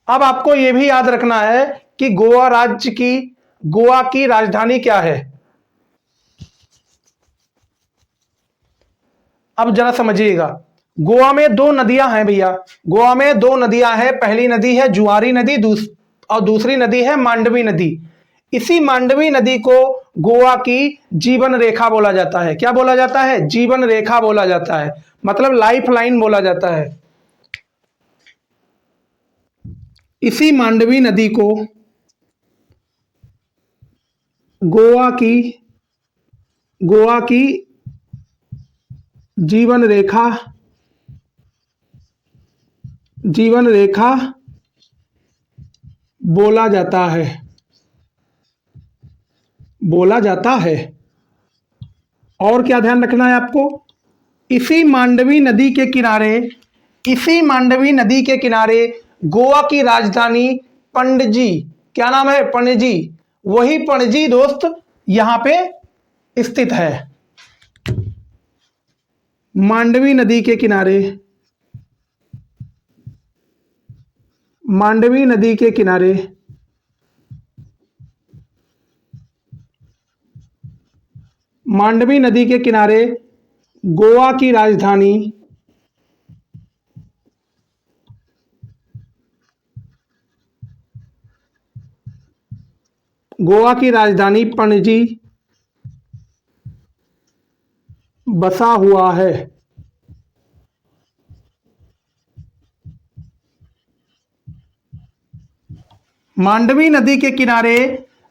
अब आपको यह भी याद रखना है कि गोवा राज्य की, गोवा की राजधानी क्या है। अब जरा समझिएगा, गोवा में दो नदियां हैं भैया। गोवा में दो नदियां हैं। पहली नदी है जुआरी नदी और दूसरी नदी है मांडवी नदी। इसी मांडवी नदी को गोवा की जीवन रेखा बोला जाता है। क्या बोला जाता है? जीवन रेखा बोला जाता है, मतलब लाइफ लाइन बोला जाता है। इसी मांडवी नदी को गोवा की, गोवा की जीवन रेखा, जीवन रेखा बोला जाता है, बोला जाता है। और क्या ध्यान रखना है आपको? इसी मांडवी नदी के किनारे, इसी मांडवी नदी के किनारे गोवा की राजधानी पणजी, क्या नाम है? पणजी। वही पणजी दोस्त यहां पे स्थित है। मांडवी नदी के किनारे, मांडवी नदी के किनारे मांडवी नदी के किनारे गोवा की राजधानी, गोवा की राजधानी पणजी बसा हुआ है। मांडवी नदी के किनारे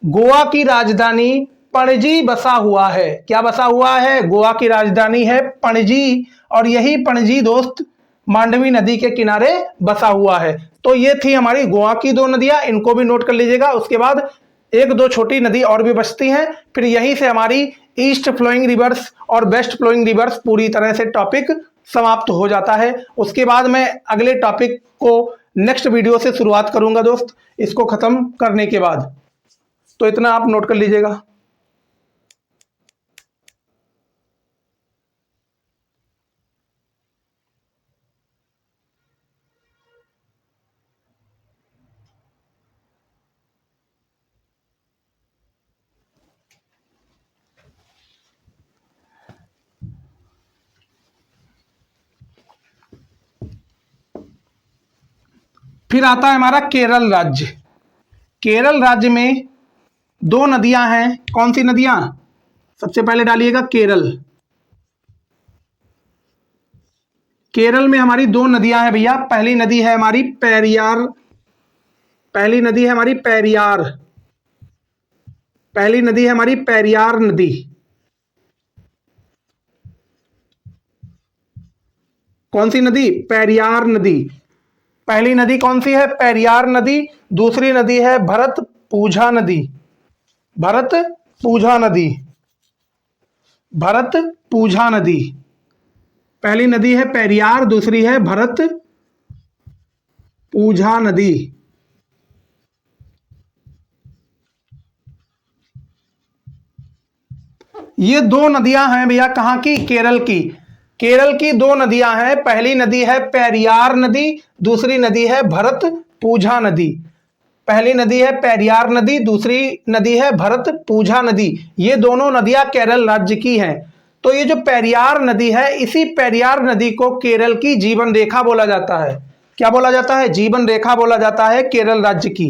गोवा की राजधानी पणजी बसा हुआ है। क्या बसा हुआ है? गोवा की राजधानी है पणजी, और यही पणजी दोस्त मांडवी नदी के किनारे बसा हुआ है। तो ये थी हमारी गोवा की दो नदियां, इनको भी नोट कर लीजिएगा। उसके बाद एक दो छोटी नदी और भी बचती हैं। फिर यहीं से हमारी ईस्ट फ्लोइंग रिवर्स और वेस्ट फ्लोइंग रिवर्स पूरी तरह से टॉपिक समाप्त हो जाता है। उसके बाद मैं अगले टॉपिक को नेक्स्ट वीडियो से शुरुआत करूंगा दोस्त, इसको खत्म करने के बाद। तो इतना आप नोट कर लीजिएगा। फिर आता है हमारा केरल राज्य। केरल राज्य में दो नदियां हैं। कौन सी नदियां? सबसे पहले डालिएगा केरल। केरल में हमारी दो नदियां हैं भैया। पहली नदी है हमारी पेरियार, पहली नदी है हमारी पेरियार, पहली नदी है हमारी पेरियार नदी। कौन सी नदी? पेरियार नदी। पहली नदी कौन सी है? पेरियार नदी। दूसरी नदी है भरतपुझा नदी। भरत पूजा नदी, भरत पूजा नदी। पहली नदी है पेरियार, दूसरी है भरत पूजा नदी। ये दो नदियां हैं भैया, कहाँ की? केरल की। केरल की दो नदियां हैं, पहली नदी है पेरियार नदी, दूसरी नदी है भरत पूजा नदी। पहली नदी है पेरियार नदी, दूसरी नदी है भरत पूजा नदी। ये दोनों नदियां केरल राज्य की हैं। तो ये जो पेरियार नदी है, इसी पेरियार नदी को केरल की जीवन रेखा बोला जाता है। क्या बोला जाता है? जीवन रेखा बोला जाता है केरल राज्य की।